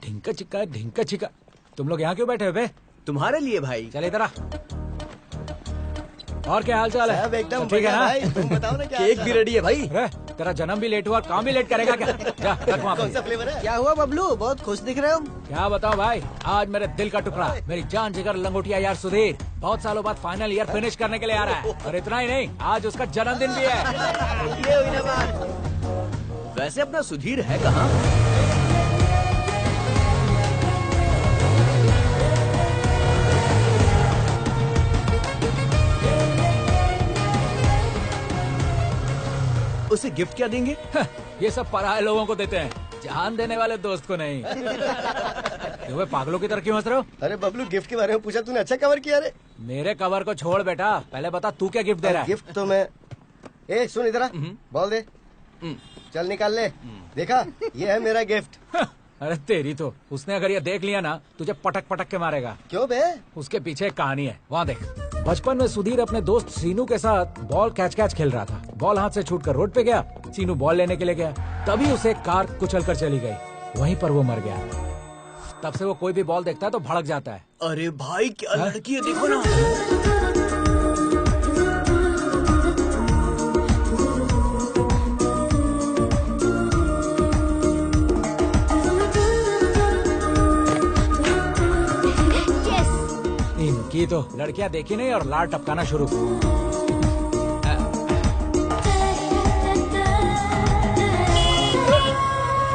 ढिंका चिक्का। तुम लोग यहाँ क्यों बैठे हो बे? तुम्हारे लिए भाई। चल इधर आ। और क्या हाल चाल है? सब एकदम ठीक है ना? भाई, तुम बताओ ना क्या? केक भी रेडी है भाई। तेरा जन्म भी लेट हुआ, काम भी लेट करेगा क्या? जा रख वहाँ पे। कौन सा फ्लेवर है? क्या हुआ बबलू, बहुत खुश दिख रहे हो? क्या बताओ भाई, आज मेरे दिल का टुकड़ा, मेरी जान जिगर लंगोटिया यार सुधीर बहुत सालों बाद फाइनल ईयर फिनिश करने के लिए आ रहा है। और इतना ही नहीं, आज उसका जन्मदिन भी है। ये हुई ना बात। वैसे अपना सुधीर है कहाँ? उसे गिफ्ट क्या देंगे? ये सब पराये लोगों को देते हैं, जान देने वाले दोस्त को नहीं। तुम्हें पागलों की तरह क्यों हंस रहे हो? अरे बबलू, गिफ्ट के बारे में पूछा तूने, अच्छा कवर किया रे। मेरे कवर को छोड़ बेटा, पहले बता तू क्या गिफ्ट दे रहा है? गिफ्ट तो मैं, ए सुन इधर आ, बॉल दे, चल निकाल ले। देखा, ये है मेरा गिफ्ट। अरे तेरी तो, उसने अगर ये देख लिया ना तुझे पटक पटक के मारेगा। क्यों बे? उसके पीछे एक कहानी है, वहाँ देख। बचपन में सुधीर अपने दोस्त सीनू के साथ बॉल कैच खेल रहा था। बॉल हाथ से छूटकर रोड पे गया, सीनू बॉल लेने के लिए गया, तभी उसे कार कुचल कर चली गई, वहीं पर वो मर गया। तब से वो कोई भी बॉल देखता है तो भड़क जाता है। अरे भाई क्या लड़की है, देखो ना। इनकी तो लड़कियां देखी नहीं और लाड़ टपकाना शुरू।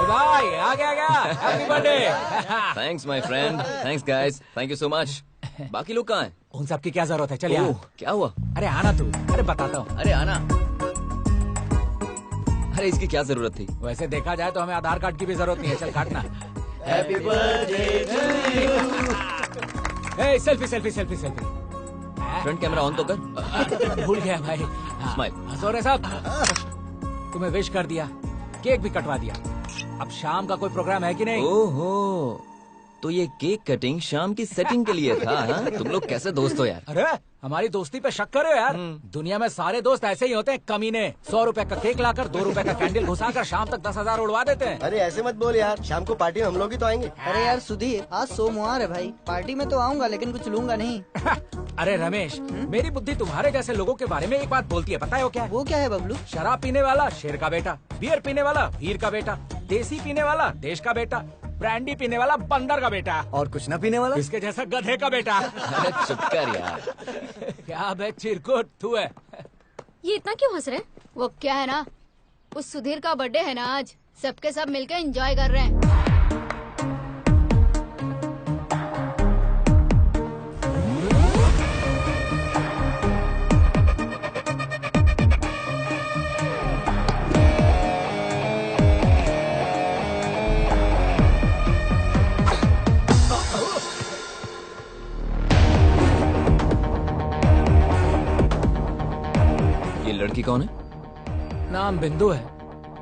भाई आ गया, happy birthday. Thanks my friend, thanks guys, thank you so much. बाकी लोग कहाँ हैं? उन सब की क्या जरूरत है, चलिए। क्या हुआ? अरे आना तू, अरे बताता हूँ। अरे आना। अरे इसकी क्या जरूरत थी? वैसे देखा जाए तो हमें आधार कार्ड की भी जरूरत नहीं है, चल काटना। Happy birthday to you. Selfie. Front camera on तो कर। भूल गया भाई। स्माइल। हंसो रे साहब, तुम्हें विश कर दिया, केक भी कटवा दिया। अब शाम का कोई प्रोग्राम है कि नहीं? ओहो, तो ये केक कटिंग शाम की सेटिंग के लिए था, हाँ? तुम लोग कैसे दोस्त हो यार? अरे हमारी दोस्ती पे शक कर रहे हो यार? दुनिया में सारे दोस्त ऐसे ही होते हैं कमीने। 100 रुपए का केक लाकर 2 रुपए का कैंडल घुसाकर शाम तक 10,000 उड़वा देते हैं। अरे ऐसे मत बोल यार, शाम को पार्टी में हम लोग ही तो आएंगे। अरे यार सुधीर, आज सोमवार है भाई, पार्टी में तो आऊंगा लेकिन कुछ लूंगा नहीं। अरे रमेश, मेरी बुद्धि तुम्हारे जैसे लोगों के बारे में एक बात बोलती है, पता है वो क्या है? वो क्या है बबलू? शराब पीने वाला शेर का बेटा, बियर पीने वाला वीर का बेटा, देसी पीने वाला देश का बेटा, ब्रांडी पीने वाला बंदर का बेटा, और कुछ ना पीने वाला इसके जैसा गधे का बेटा। अरे चुप कर यार। क्या बे चिरकुट तू है? ये इतना क्यों हंस रहे हैं? वो क्या है ना, उस सुधीर का बर्थडे है ना आज, सबके सब मिलकर एंजॉय कर रहे हैं। लड़की कौन है? नाम बिंदु है,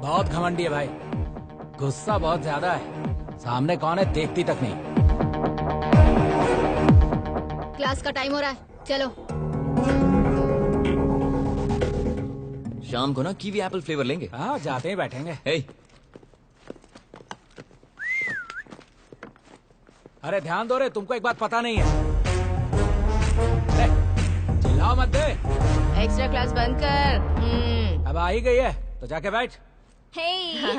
बहुत घमंडी है भाई, गुस्सा बहुत ज्यादा है, सामने कौन है देखती तक नहीं। क्लास का टाइम हो रहा है, चलो। शाम को ना कीवी एप्पल फ्लेवर लेंगे। हाँ जाते ही बैठेंगे। hey. अरे ध्यान दो रे, तुमको एक बात पता नहीं है। चिल्लाओ मत दे। एक्स्ट्रा क्लास बंद कर। अब आ ही गई है तो जाके बैठ। Hey,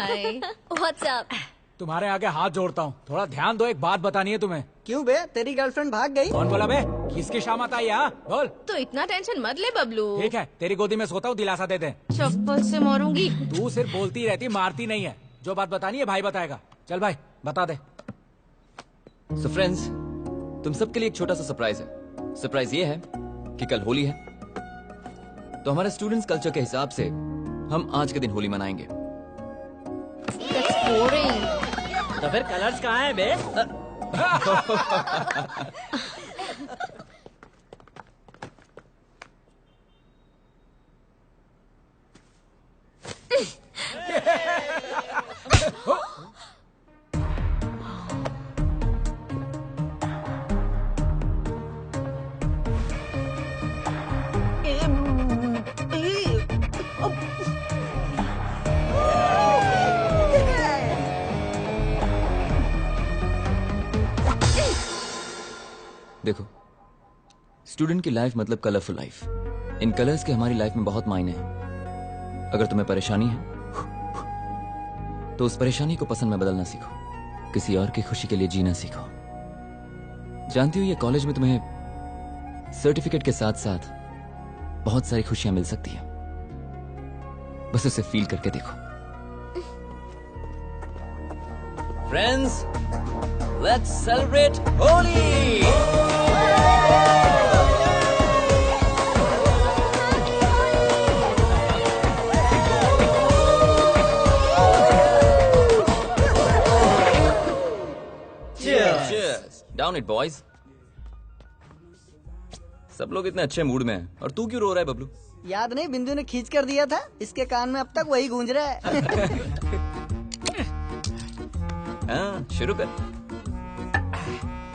what's up? तुम्हारे आगे हाथ जोड़ता हूँ, थोड़ा ध्यान दो, एक बात बतानी है तुम्हें। क्यों बे, तेरी गर्लफ्रेंड भाग गई? कौन बोला बे? किसकी शामत आई? यहाँ बोल। तो इतना टेंशन मत ले बबलू। ठीक है, तेरी गोदी में सोता हूँ, दिलासा दे दे। चप्पल से मारूंगी। तू सिर्फ बोलती रहती, मारती नहीं है। जो बात बतानी है भाई बताएगा। चल भाई बता दे। So friends, तुम सबके लिए एक छोटा सा सरप्राइज है। सरप्राइज ये है कि कल होली है, तो हमारे स्टूडेंट्स कल्चर के हिसाब से हम आज के दिन होली मनाएंगे। तो फिर कलर्स कहाँ हैं बे? देखो, स्टूडेंट की लाइफ मतलब कलरफुल लाइफ। इन कलर्स के हमारी लाइफ में बहुत मायने हैं। अगर तुम्हें परेशानी है तो उस परेशानी को पसंद में बदलना सीखो, किसी और की खुशी के लिए जीना सीखो। जानती हो, ये कॉलेज में तुम्हें सर्टिफिकेट के साथ साथ बहुत सारी खुशियां मिल सकती है, बस उसे फील करके देखो। Friends, let's celebrate Holi. Down it boys. सब लोग इतने अच्छे मूड में हैं और तू क्यों रो रहा है बबलू? याद नहीं, बिंदु ने खींच कर दिया था, इसके कान में अब तक वही गूंज रहा है। हाँ, शुरू कर।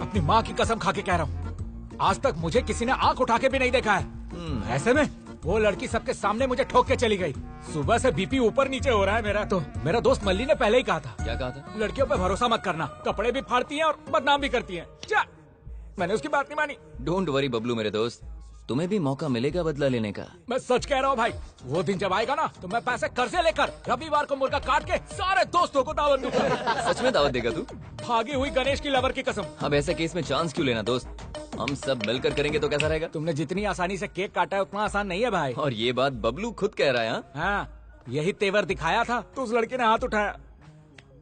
अपनी माँ की कसम खा के कह रहा हूँ, आज तक मुझे किसी ने आंख उठा के भी नहीं देखा है। ऐसे में वो लड़की सबके सामने मुझे ठोक के चली गई। सुबह से बीपी ऊपर नीचे हो रहा है मेरा। तो मेरा दोस्त मल्ली ने पहले ही कहा था। क्या कहा था? लड़कियों पे भरोसा मत करना, कपड़े भी फाड़ती हैं और बदनाम भी करती हैं। क्या? मैंने उसकी बात नहीं मानी। डोंट वरी बबलू मेरे दोस्त, तुम्हें भी मौका मिलेगा बदला लेने का। मैं सच कह रहा हूँ भाई, वो दिन जब आएगा ना तो मैं पैसे कर्जे लेकर रविवार को मुर्गा काट के सारे दोस्तों को दावत दूंगा। सच में दावत देगा तू? भागी हुई गणेश की लवर की कसम। अब ऐसे केस में चांस क्यों लेना दोस्त, हम सब मिलकर करेंगे तो कैसा रहेगा? तुमने जितनी आसानी से केक काटा है उतना आसान नहीं है भाई। और ये बात बबलू खुद कह रहा है। हाँ? हाँ, यही तेवर दिखाया था तो उस लड़की ने हाथ उठाया,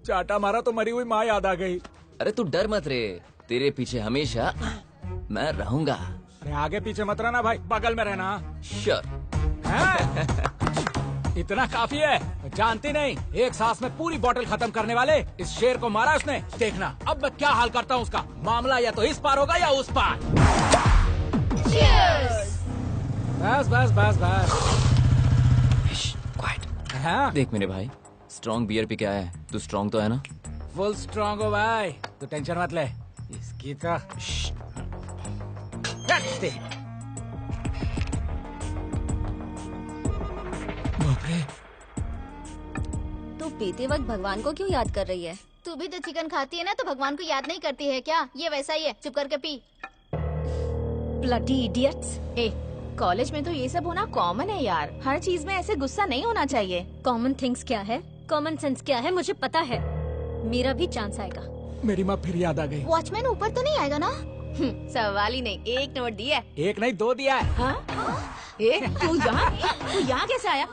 चाटा मारा तो मरी हुई माँ याद आ गई। अरे तू डर मत रे, तेरे पीछे हमेशा मैं रहूंगा। अरे आगे पीछे मत रहना भाई, बगल में रहना। श्योर। इतना काफी है, जानती नहीं, एक सांस में पूरी बोतल खत्म करने वाले इस शेर को मारा उसने। देखना अब मैं क्या हाल करता हूँ उसका। मामला या तो इस पार होगा या उस पार। बस बस बस बस। क्वाइट। हाँ? देख मेरे भाई, स्ट्रॉन्ग बियर पी के आया है, तू स्ट्रॉन्ग तो है ना? फुल स्ट्रॉन्ग हो भाई, तू टेंशन मत ले। इसकी तो तू पीते वक्त भगवान को क्यों याद कर रही है? तू भी तो चिकन खाती है ना, तो भगवान को याद नहीं करती है क्या? ये वैसा ही है, चुप करके पी। Bloody idiots. ए, कॉलेज में तो ये सब होना कॉमन है यार, हर चीज में ऐसे गुस्सा नहीं होना चाहिए। कॉमन थिंग्स क्या है, कॉमन सेंस क्या है, मुझे पता है। मेरा भी चांस आएगा। मेरी माँ फिर याद आ गई। वॉचमैन ऊपर तो नहीं आएगा ना? सवाल ही नहीं, एक नोट दिया। एक नहीं दो दिया है। हाँ? ए, तू यहाँ कैसे आया?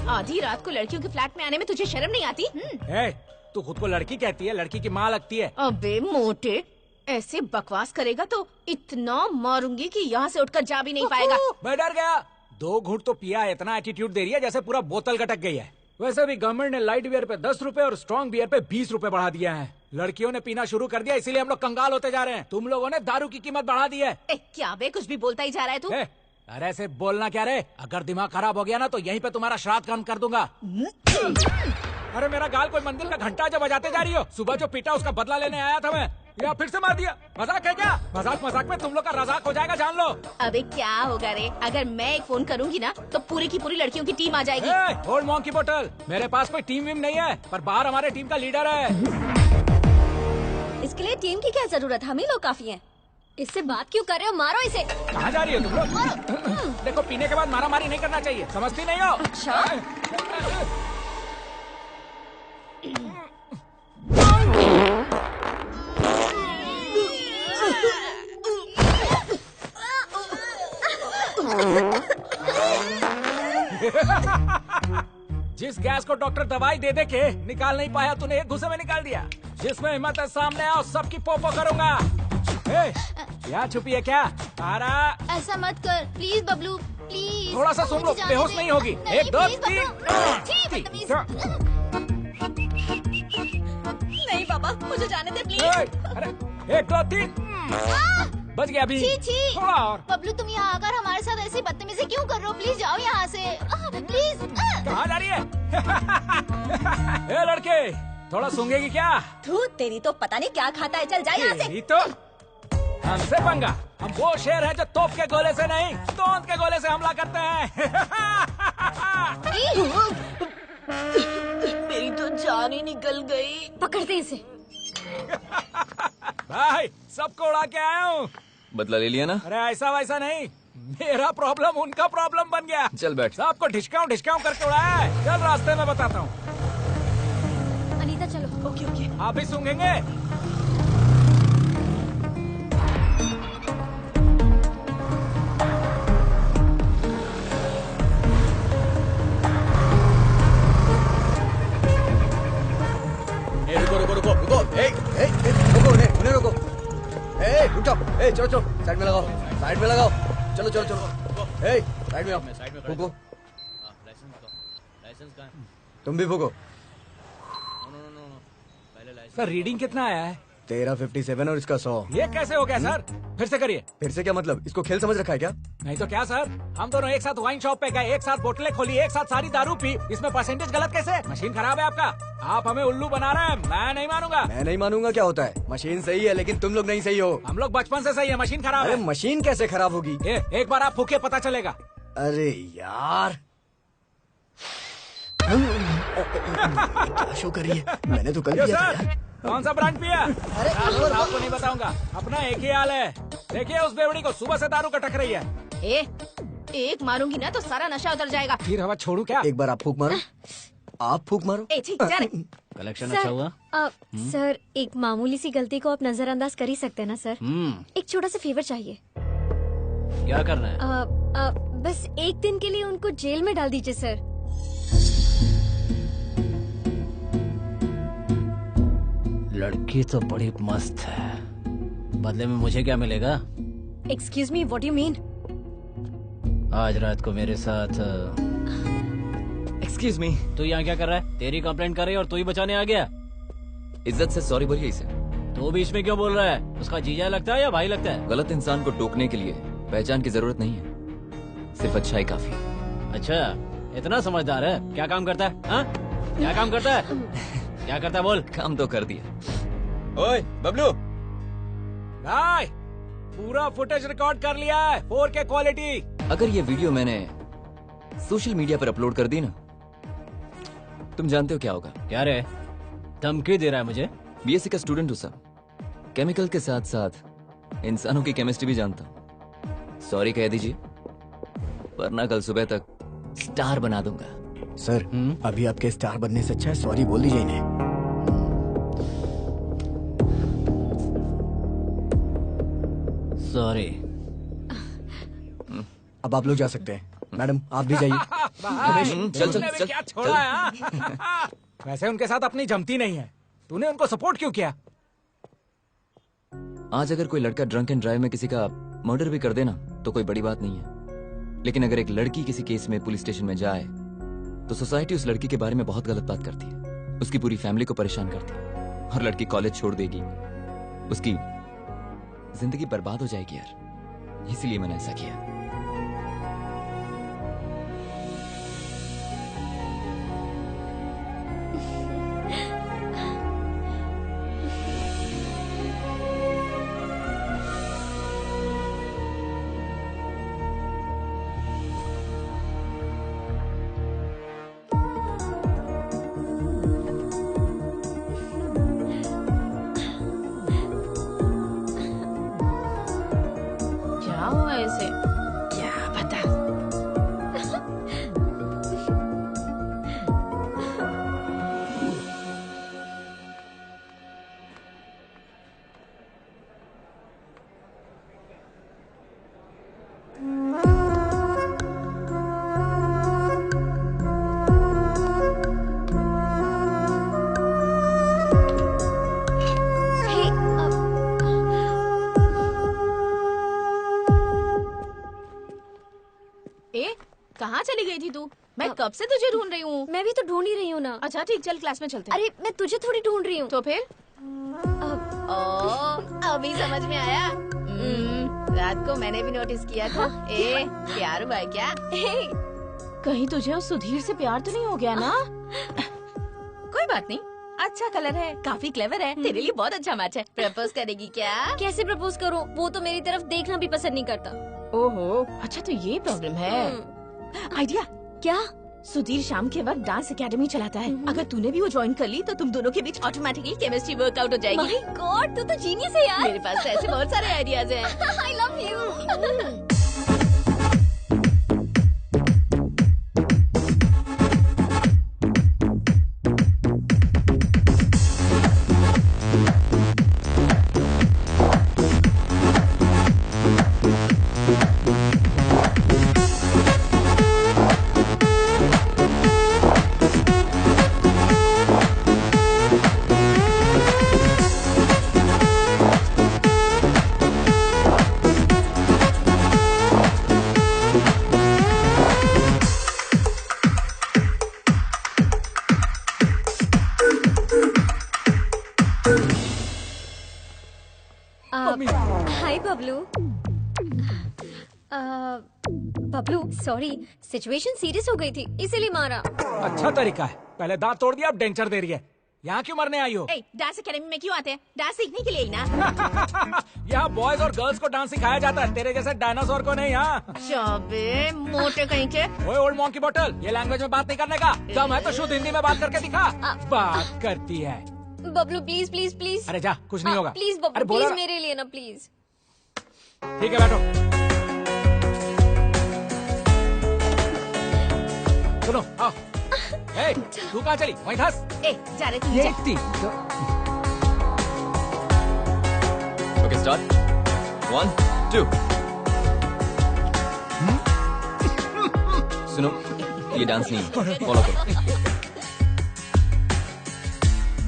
आधी रात को लड़कियों के फ्लैट में आने में तुझे शर्म नहीं आती? तू खुद को लड़की कहती है, लड़की की माँ लगती है। अबे मोटे, ऐसे बकवास करेगा तो इतना मारूंगी कि यहाँ से उठकर जा भी नहीं पाएगा। मैं डर गया। 2 घूंट तो पिया, इतना एटीट्यूड दे रही है जैसे पूरा बोतल गटक गई है। वैसे भी गवर्नमेंट ने लाइट बियर पे 10 रुपए और स्ट्रॉन्ग बियर पे 20 रुपए बढ़ा दिया है। लड़कियों ने पीना शुरू कर दिया, इसीलिए हम लोग कंगाल होते जा रहे हैं। तुम लोगों ने दारू की कीमत बढ़ा दी है। क्या बे, कुछ भी बोलता ही जा रहा है तू। अरे ऐसे बोलना क्या रे, अगर दिमाग खराब हो गया ना तो यहीं पे तुम्हारा श्राद्ध काम कर दूंगा। अरे मेरा गाल कोई मंदिर का घंटा जो बजाते जा रही हो। सुबह जो पीटा उसका बदला लेने आया था मैं, या फिर से मार दिया। मजाक है क्या? मजाक मजाक में तुम लोग का रजाक हो जाएगा, जान लो। अबे क्या होगा रे, अगर मैं एक फोन करूंगी ना तो पूरी की पूरी लड़कियों की टीम आ जाएगी। ओल्ड मॉन्क की बोतल, मेरे पास कोई टीम वीम नहीं है, पर बाहर हमारे टीम का लीडर है। इसके लिए टीम की क्या जरूरत, हम ही लोग काफी हैं। इससे बात क्यों कर रहे हो, मारो इसे। कहाँ जा रही हो तुम लोग? देखो, पीने के बाद मारा मारी नहीं करना चाहिए, समझती नहीं हो? अच्छा। जिस गैस को डॉक्टर दवाई दे दे के निकाल नहीं पाया, तूने एक घुसे में निकाल दिया। जिसमें हिम्मत है सामने आओ, सबकी पोपो करूंगा। क्या छुपी है क्या? आरा, ऐसा मत कर प्लीज बबलू, प्लीज। थोड़ा सा सुन लो, बेहोश नहीं होगी। 1 2 3। नहीं बाबा, मुझे जाने दे प्लीज। अरे 1 2 3 बच गया अभी। थोड़ा और। बबलू, तुम यहाँ आकर हमारे साथ ऐसी बदतमीजी क्यों कर रहे हो? प्लीज जाओ यहाँ से, प्लीज। कहाँ जा रही है? ए लड़के, थोड़ा सूंघेगी क्या? तू, तेरी तो पता नहीं क्या खाता है, चल जा यहाँ से। तो हमसे पंगा? हम वो शेर हैं जो तोप के गोले से नहीं, तोंद के गोले से हमला करते हैं। मेरी तो जान ही निकल गई। पकड़ते इसे। भाई, सबको उड़ा के आया हूँ। बदला ले लिया ना? अरे ऐसा वैसा नहीं, मेरा प्रॉब्लम उनका प्रॉब्लम बन गया। चल बैठ। सबको ढिचकाऊं करके उड़ाया है। चल रास्ते में बताता हूँ। अनीता चलो। Okay okay. आप भी सूंघेंगे? रुको उन्हें रुको। रुक जाओ। चलो साइड में लगाओ। चलो साइड में आओ। फूको। तुम भी फूको। सर रीडिंग कितना आया है? तेरा 57 और इसका 100। ये कैसे हो गया सर? फिर से करिए। फिर से क्या मतलब? इसको खेल समझ रखा है क्या? नहीं तो क्या सर, हम दोनों एक साथ वाइन शॉप पे गए, एक साथ बोतलें खोली, एक साथ सारी दारू पी, इसमें परसेंटेज गलत कैसे? मशीन खराब है आपका। आप हमें उल्लू बना रहे हैं, मैं नहीं मानूंगा। मैं नहीं मानूंगा क्या होता है? मशीन सही है लेकिन तुम लोग नहीं सही हो। हम लोग बचपन से सही है, मशीन खराब अरे है। मशीन कैसे खराब होगी? एक बार आप फूके पता चलेगा। अरे यार क्या शो कर रही है? मैंने तो कल यो किया था सर, यार। कौन सा ब्रांड पिया? अरे आपको नहीं बताऊंगा, अपना एक ही हाल है। देखिए उस बेवड़ी को सुबह से दारू कटक रही है। एक मारूंगी ना तो सारा नशा उतर जाएगा। फिर हवा छोड़ू क्या? एक बार आप फूक मारो। आप फूक मारो। जा रे। कलेक्शन अच्छा हुआ? सर एक मामूली सी गलती को आप नजरअंदाज कर ही सकते हैं ना सर? एक छोटा सा फेवर चाहिए। क्या करना है? बस एक दिन के लिए उनको जेल में डाल दीजिए सर। लड़की तो बड़ी मस्त है, बदले में मुझे क्या मिलेगा? Excuse me, what you mean? आज रात को मेरे साथ। Excuse me. तू यहाँ क्या कर रहा है? तेरी कंप्लेंट कर रही है और तू ही बचाने आ गया। इज्जत से सॉरी बोलिए इसे। तू बीच में क्यों बोल रहा है? उसका जीजा लगता है या भाई लगता है? गलत इंसान को टोकने के लिए पहचान की जरूरत नहीं है, सिर्फ अच्छा ही काफी। अच्छा, इतना समझदार है। क्या काम करता है? हाँ? क्या काम करता है? क्या करता है बोल? काम तो कर दिया। ओए बबलू, भाई पूरा फुटेज रिकॉर्ड कर लिया है, 4K क्वालिटी। अगर ये वीडियो मैंने सोशल मीडिया पर अपलोड कर दी ना, तुम जानते हो क्या होगा? क्या रे, धमकी दे रहा है मुझे? बीएससी का स्टूडेंट हूँ सर, केमिकल के साथ साथ इंसानों की केमिस्ट्री भी जानता हूँ। सॉरी कह दीजिए, वरना कल सुबह तक स्टार बना दूंगा। सर अभी आपके स्टार बनने से अच्छा है सॉरी बोल दीजिए इन्हें। सॉरी। अब आप लोग जा सकते हैं। मैडम आप भी जाइए। चल चल तूने भी चल, क्या छोड़ा है, हाँ? वैसे उनके साथ अपनी जमती नहीं है, तूने उनको सपोर्ट क्यों किया? आज अगर कोई लड़का ड्रंक एंड ड्राइव में किसी का मर्डर भी कर देना तो कोई बड़ी बात नहीं है, लेकिन अगर एक लड़की किसी केस में पुलिस स्टेशन में जाए तो सोसाइटी उस लड़की के बारे में बहुत गलत बात करती है, उसकी पूरी फैमिली को परेशान करती है, और लड़की कॉलेज छोड़ देगी, उसकी जिंदगी बर्बाद हो जाएगी यार। इसीलिए मैंने ऐसा किया। क्या हुआ इसे? क्या पता। Hey, कहाँ चली गई थी तू? मैं कब से तुझे ढूंढ रही हूँ। मैं भी तो ढूंढ ही रही हूँ ना। अच्छा ठीक, चल क्लास में चलते हैं। अरे मैं तुझे थोड़ी ढूंढ रही हूँ। तो फिर? अभी समझ में आया। रात को मैंने भी नोटिस किया था। प्यार हुआ है क्या? कहीं तुझे उस सुधीर से प्यार तो नहीं हो गया ना? कोई बात नहीं, अच्छा कलर है, काफी क्लेवर है, तेरे लिए बहुत अच्छा मैच है। प्रपोज करेगी क्या? कैसे प्रपोज करूँ? वो तो मेरी तरफ देखना भी पसंद नहीं करता। ओहो, अच्छा तो ये प्रॉब्लम है। आइडिया? क्या? सुधीर शाम के वक्त डांस एकेडमी चलाता है। अगर तूने भी वो ज्वाइन कर ली तो तुम दोनों के बीच ऑटोमेटिकली केमिस्ट्री वर्कआउट हो जाएगी। माय गॉड, तू तो जीनियस है यार। मेरे पास तो ऐसे बहुत सारे आइडियाज हैं। आई love you. Hi Bablu. Bablu sorry, situation serious हो गई थी इसीलिए मारा। अच्छा तरीका है, पहले दांत तोड़ दिया अब डेंचर दे रही है। यहाँ क्यों मरने आई हो? डांस एकेडमी में क्यों आते हैं? डांस सीखने के लिए ही ना। यहाँ बॉयज और गर्ल्स को डांस सिखाया जाता है, तेरे जैसे डायनासोर को नहीं। यहाँ शाबे मोटे कहीं के। ओए ओल्ड मॉन्की बॉटल, ये लैंग्वेज में बात नहीं करने का। दम है तो शुद्ध हिंदी में बात करके दिखा। बात करती है। Bablu please please please. अरे जा, कुछ नहीं होगा। प्लीज अरे बबलू बोला प्लीज ना। मेरे लिए ना प्लीज। ठीक है बैठो। सुनो आओ। ए, तू कहाँ चली? वहीं धस। जा रहे तू ये जा। थी। Okay start. 1 2। सुनो, ये डांस नहीं है, फॉलो करो।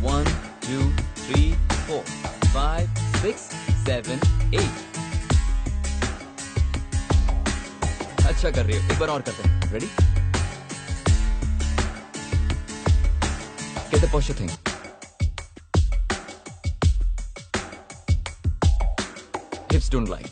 1 2 3 4 5 6 7 8। अच्छा कर रही हो, एक बार और करते हैं। Ready? Get the posture thing. Hips don't lie.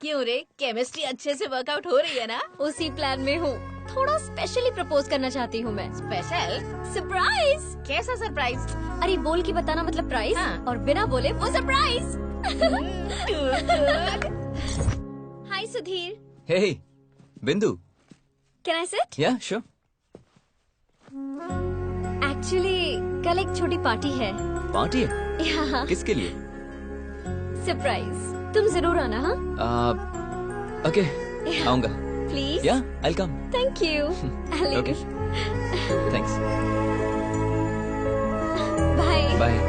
क्यों रे, केमिस्ट्री अच्छे से वर्कआउट हो रही है ना? उसी प्लान में हूँ। थोड़ा स्पेशली प्रपोज करना चाहती हूँ मैं। स्पेशल? सरप्राइज। कैसा सरप्राइज? अरे बोल के बताना मतलब प्राइस, हाँ। और बिना बोले वो surprise. Hi Sudhir, Hey, Bindu. Can I sit? Yeah, sure. Actually कल एक छोटी पार्टी है। पार्टी है? यहाँ किसके लिए? सरप्राइज, तुम जरूर आना। हाँ Okay, आऊंगा। Please. Yeah, I'll come. Thank you. Okay. Thanks. Bye. Bye.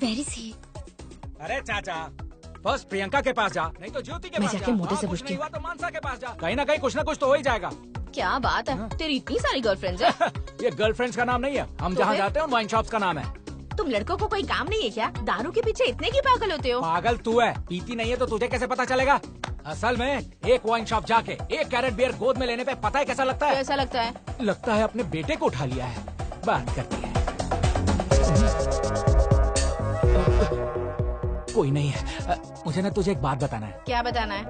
वेरी सी। अरे चाचा, फर्स्ट प्रियंका के पास जा, नहीं तो ज्योति के मैं पास जा। जाके मोटे से हाँ, कुछ पूछती नहीं हुआ तो मानसा के पास जा। कहीं ना कहीं कुछ ना कुछ तो हो ही जाएगा। क्या बात है, तेरी इतनी सारी गर्लफ्रेंड्स है? ये गर्लफ्रेंड्स का नाम नहीं है, हम तो जहाँ फिर? जाते हैं वाइन शॉप्स का नाम है। तुम लड़कों को कोई काम नहीं है क्या? दारू के पीछे इतने की पागल होते हो? पागल तू है, पीती नहीं है तो तुझे कैसे पता चलेगा? असल में एक वाइन शॉप जाके 1 कैरेट बियर गोद में लेने पे पता है कैसा लगता है? कैसा लगता है? लगता है अपने बेटे को उठा लिया है। बात करती है। कोई नहीं है। मुझे ना तुझे एक बात बताना है। क्या बताना है?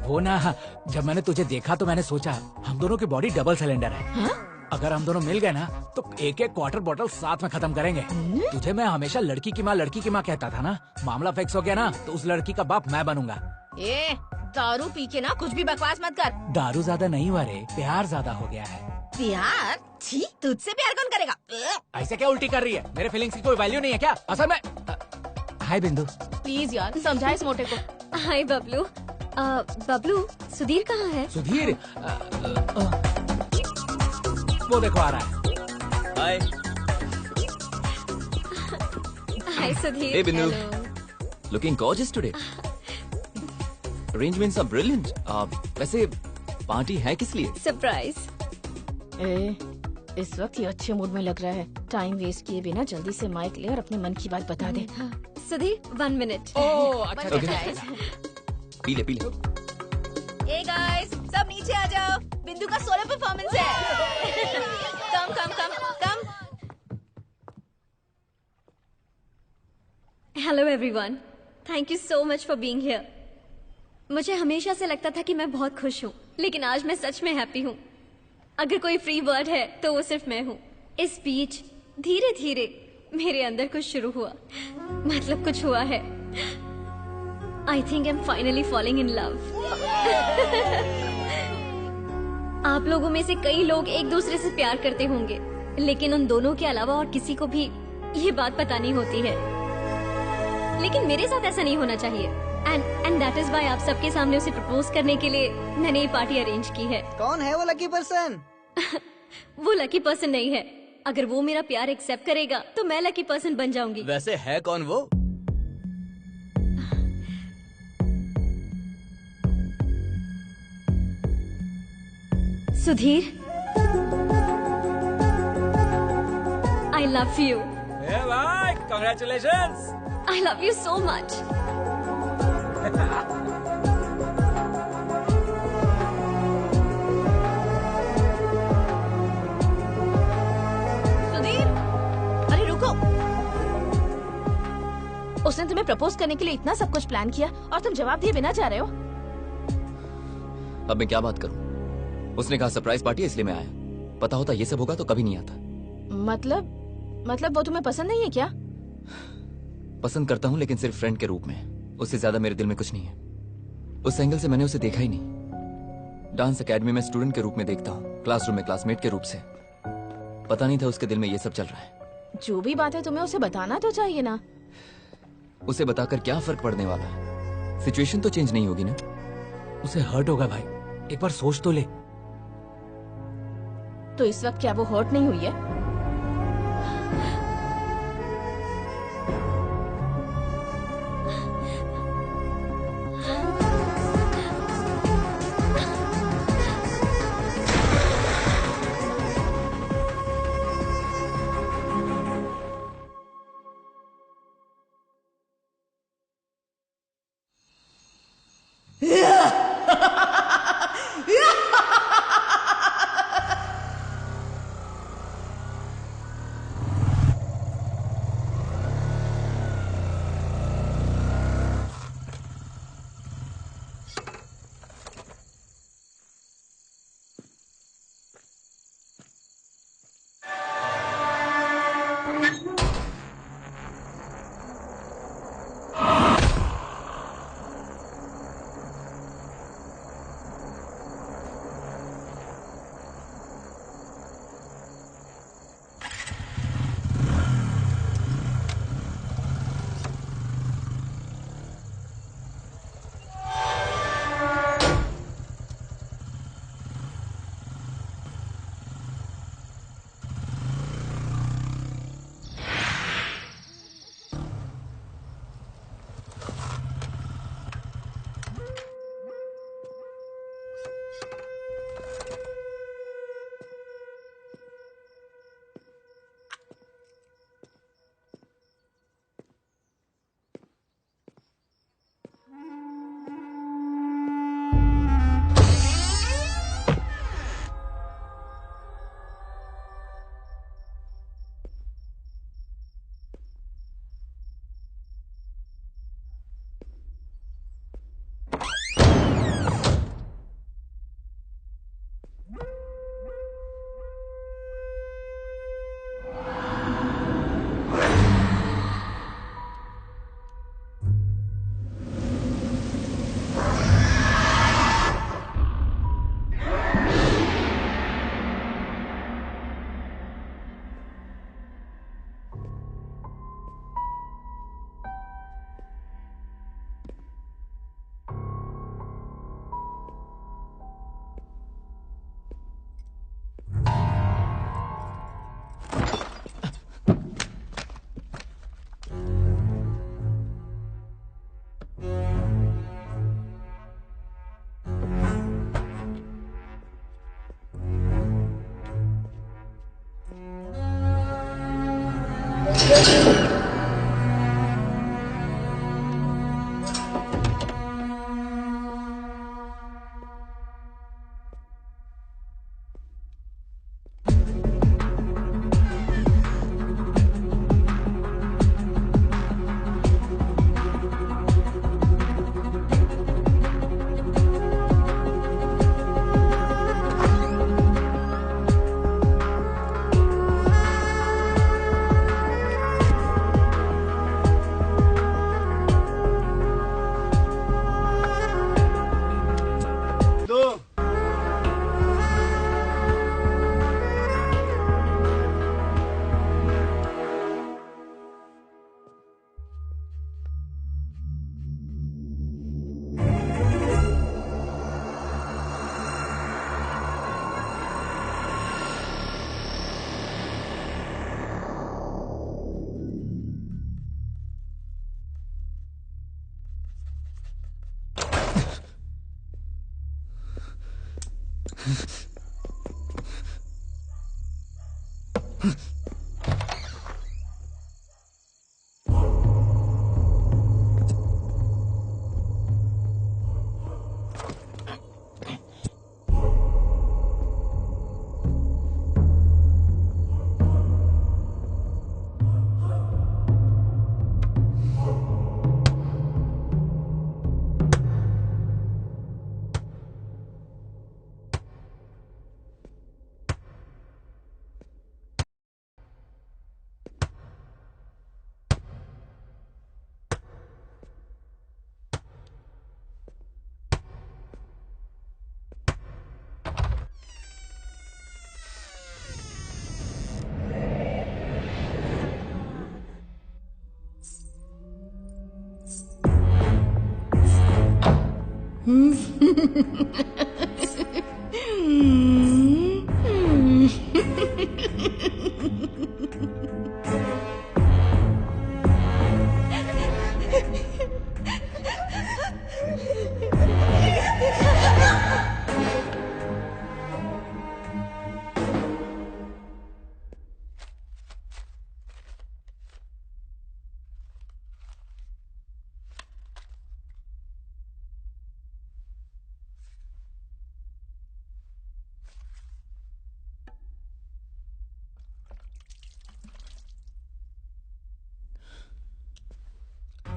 वो ना, जब मैंने तुझे देखा तो मैंने सोचा हम दोनों की बॉडी डबल सिलेंडर है। हाँ? अगर हम दोनों मिल गए ना तो एक एक क्वार्टर बॉटल साथ में खत्म करेंगे। तुझे मैं हमेशा लड़की की माँ कहता था ना, मामला फिक्स हो गया ना तो उस लड़की का बाप मैं बनूंगा। ए, दारू पी के ना कुछ भी बकवास मत कर। दारू ज्यादा नहीं हुआ रे, प्यार ज्यादा हो गया है। प्यार? छी, तुझसे प्यार कौन करेगा? ऐसे क्या उल्टी कर रही है? मेरे फीलिंग्स की कोई वैल्यू नहीं है क्या? असल में हाय बिंदु। प्लीज यार, समझा इस मोटे को। हाय बबलू। बबलू, सुधीर कहाँ है? सुधीर वो देखो आ रहा है। Hi. हाय सुधीर। Hey, बिंदु। Hello. Looking gorgeous today. Arrangements are brilliant. वैसे पार्टी है किस लिए? सरप्राइज। इस वक्त ये अच्छे मूड में लग रहा है। टाइम वेस्ट किए बिना जल्दी से माइक ले और अपने मन की बात बता दे। सुधीर 1 मिनट। पी ले। ए गाइस, सब नीचे आ जाओ। बिंदु का सोलो परफॉर्मेंस है। Come. Hello everyone, thank you so much for being here. मुझे हमेशा से लगता था कि मैं बहुत खुश हूँ, लेकिन आज मैं सच में हैप्पी हूँ। अगर कोई फ्री वर्ड है तो वो सिर्फ मैं हूँ। इस बीच धीरे धीरे मेरे अंदर कुछ शुरू हुआ, मतलब कुछ हुआ है। I think I am finally falling in love. आप लोगों में से कई लोग एक दूसरे से प्यार करते होंगे, लेकिन उन दोनों के अलावा और किसी को भी ये बात पता नहीं होती है। लेकिन मेरे साथ ऐसा नहीं होना चाहिए, एंड दैट इज व्हाई आप सबके सामने उसे प्रपोज करने के लिए मैंने ये पार्टी अरेंज की है। कौन है वो लकी पर्सन? वो लकी पर्सन नहीं है। अगर वो मेरा प्यार एक्सेप्ट करेगा तो मैं लकी पर्सन बन जाऊंगी। वैसे है कौन वो? Sudhir, I love you. ए भाई, congratulations. I love you so much. Sudhir, अरे रुको। उसने तुम्हें प्रपोज करने के लिए इतना सब कुछ प्लान किया और तुम जवाब दिए बिना जा रहे हो। अब मैं क्या बात करूं? उसने कहा सरप्राइज पार्टी है इसलिए मैं आया। पता होता ये सब होगा तो कभी नहीं आता। मतलब वो तुम्हें पसंद नहीं है क्या? पसंद करता हूं, लेकिन सिर्फ फ्रेंड के रूप में। उससे ज्यादा मेरे दिल में कुछ नहीं है। उस एंगल से मैंने उसे देखा ही नहीं। डांस एकेडमी में स्टूडेंट के रूप में देखता हूँ, क्लासरूम में क्लासमेट के रूप से। पता नहीं था उसके दिल में ये सब चल रहा है। जो भी बात है तुम्हें उसे बताना तो चाहिए ना। उसे बताकर क्या फर्क पड़ने वाला है? सिचुएशन तो चेंज नहीं होगी ना। उसे हर्ट होगा भाई, एक बार सोच तो ले। तो इस वक्त क्या वो हर्ट नहीं हुई है?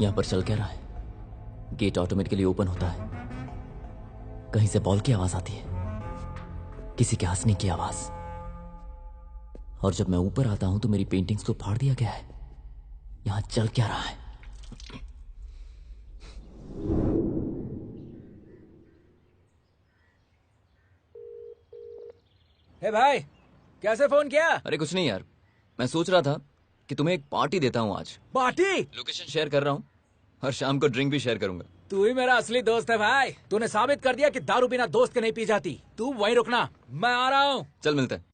यहां पर चल क्या रहा है? गेट ऑटोमेटिकली ओपन होता है। कहीं से बॉल की आवाज आती है, किसी के हंसने की आवाज। और जब मैं ऊपर आता हूं तो मेरी पेंटिंग्स को फाड़ दिया गया है। यहां चल क्या रहा है? हे भाई, कैसे फोन किया? अरे कुछ नहीं यार, मैं सोच रहा था कि तुम्हें एक पार्टी देता हूं आज। पार्टी? लोकेशन शेयर कर रहा हूं और शाम को ड्रिंक भी शेयर करूंगा। तू ही मेरा असली दोस्त है भाई। तूने साबित कर दिया कि दारू बिना दोस्त के नहीं पी जाती। तू वहीं रुकना, मैं आ रहा हूँ। चल मिलते हैं।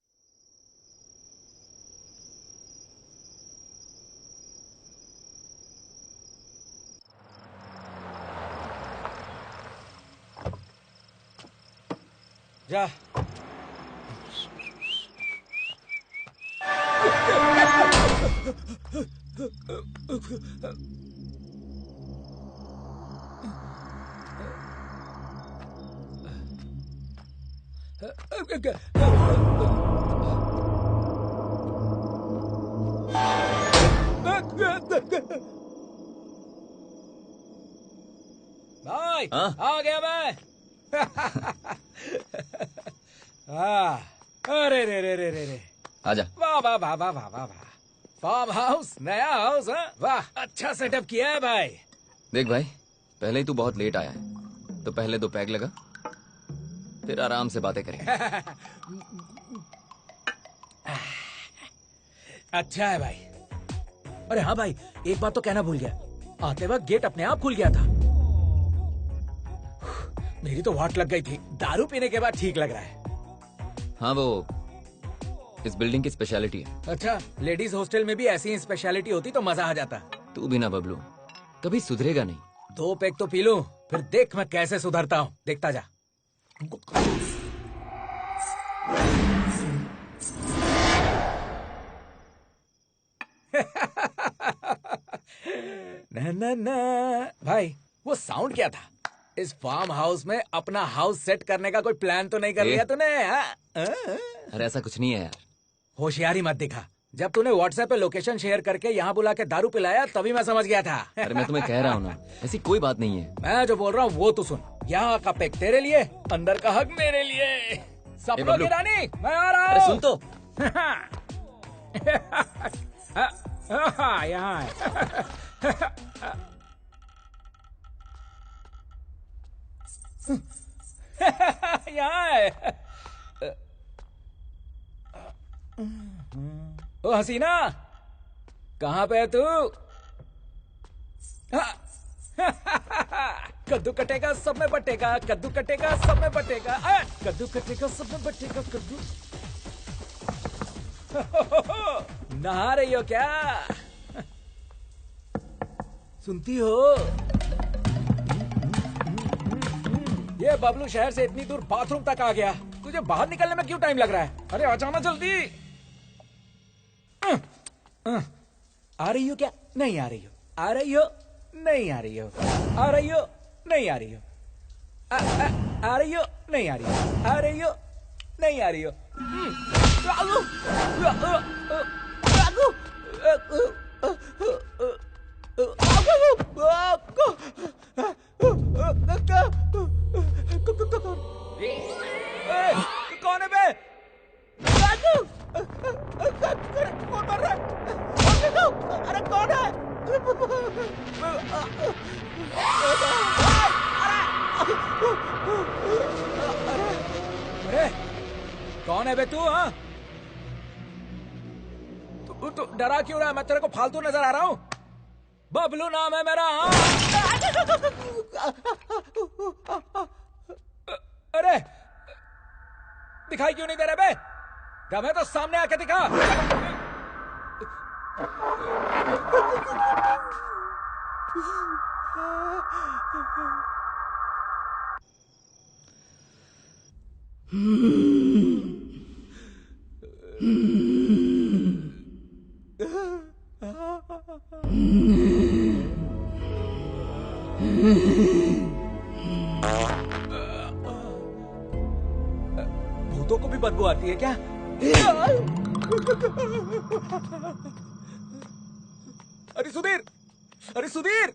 जा। भाई, हाँ? आ गया मैं। अरे रे रे रे रे रे, आजा। वाह वाह वाह वाह वाह वाह वाह। फार्म हाउस, नया हाउस। हाँ वाह, अच्छा सेटअप किया है भाई। देख भाई, पहले ही तू बहुत लेट आया है, तो पहले 2 पैग लगा, फिर आराम से बातें करेंगे। अच्छा है भाई। अरे हाँ भाई, एक बात तो कहना भूल गया। आते वक्त गेट अपने आप खुल गया था। मेरी तो वाट लग गई थी। दारू पीने के बाद ठीक लग रहा है। हाँ, वो इस बिल्डिंग की स्पेशलिटी है। अच्छा, लेडीज हॉस्टल में भी ऐसी ही स्पेशलिटी होती तो मजा आ जाता। तू भी ना बबलू, कभी सुधरेगा नहीं। 2 पैक तो पी लूं, फिर देख मैं कैसे सुधरता हूँ। देखता जा। न न न भाई वो साउंड क्या था? इस फार्म हाउस में अपना हाउस सेट करने का कोई प्लान तो नहीं कर लिया तूने? अरे ऐसा कुछ नहीं है यार। होशियारी मत दिखा। जब तूने व्हाट्सएप पे लोकेशन शेयर करके यहाँ बुला के दारू पिलाया तभी मैं समझ गया था। अरे मैं तुम्हें कह रहा हूँ ना, ऐसी कोई बात नहीं है। मैं जो बोल रहा हूँ वो तू सुन। यहाँ का पेक तेरे लिए, अंदर का हक मेरे लिए। सपनों की रानी मैं आ रहा हूँ। अरे सुन तो। यहाँ है। यहाँ है। ओ हसीना, कहाँ पे है तू? कद्दू कटेगा सब में बटेगा, कद्दू कटेगा सब में बटेगा, कद्दू कटेगा सब में बटेगा कद्दू। नहा रही हो क्या? सुनती हो? ये बबलू शहर से इतनी दूर बाथरूम तक आ गया, तुझे बाहर निकलने में क्यों टाइम लग रहा है? अरे आ जाना जल्दी। आ रही हो क्या? नहीं आ रही हो? आ रही हो? नहीं आ रही हो? आ रही हो? नहीं आ रही हो? आ रही हो? नहीं आ रही हो? आ रही हो? नहीं आ रही हो? कौन है बे? कौन मर रहा है? अरे कौन है? अरे कौन है बे तू? हाँ तू डरा क्यों रहा है? मैं तेरे को फालतू नजर आ रहा हूँ? बबलू नाम है मेरा। हाँ अरे दिखाई क्यों नहीं दे रहे बे? दम है तो सामने आके दिखा। भूतों को भी बदबू आती है क्या? अरे सुधीर, अरे सुधीर,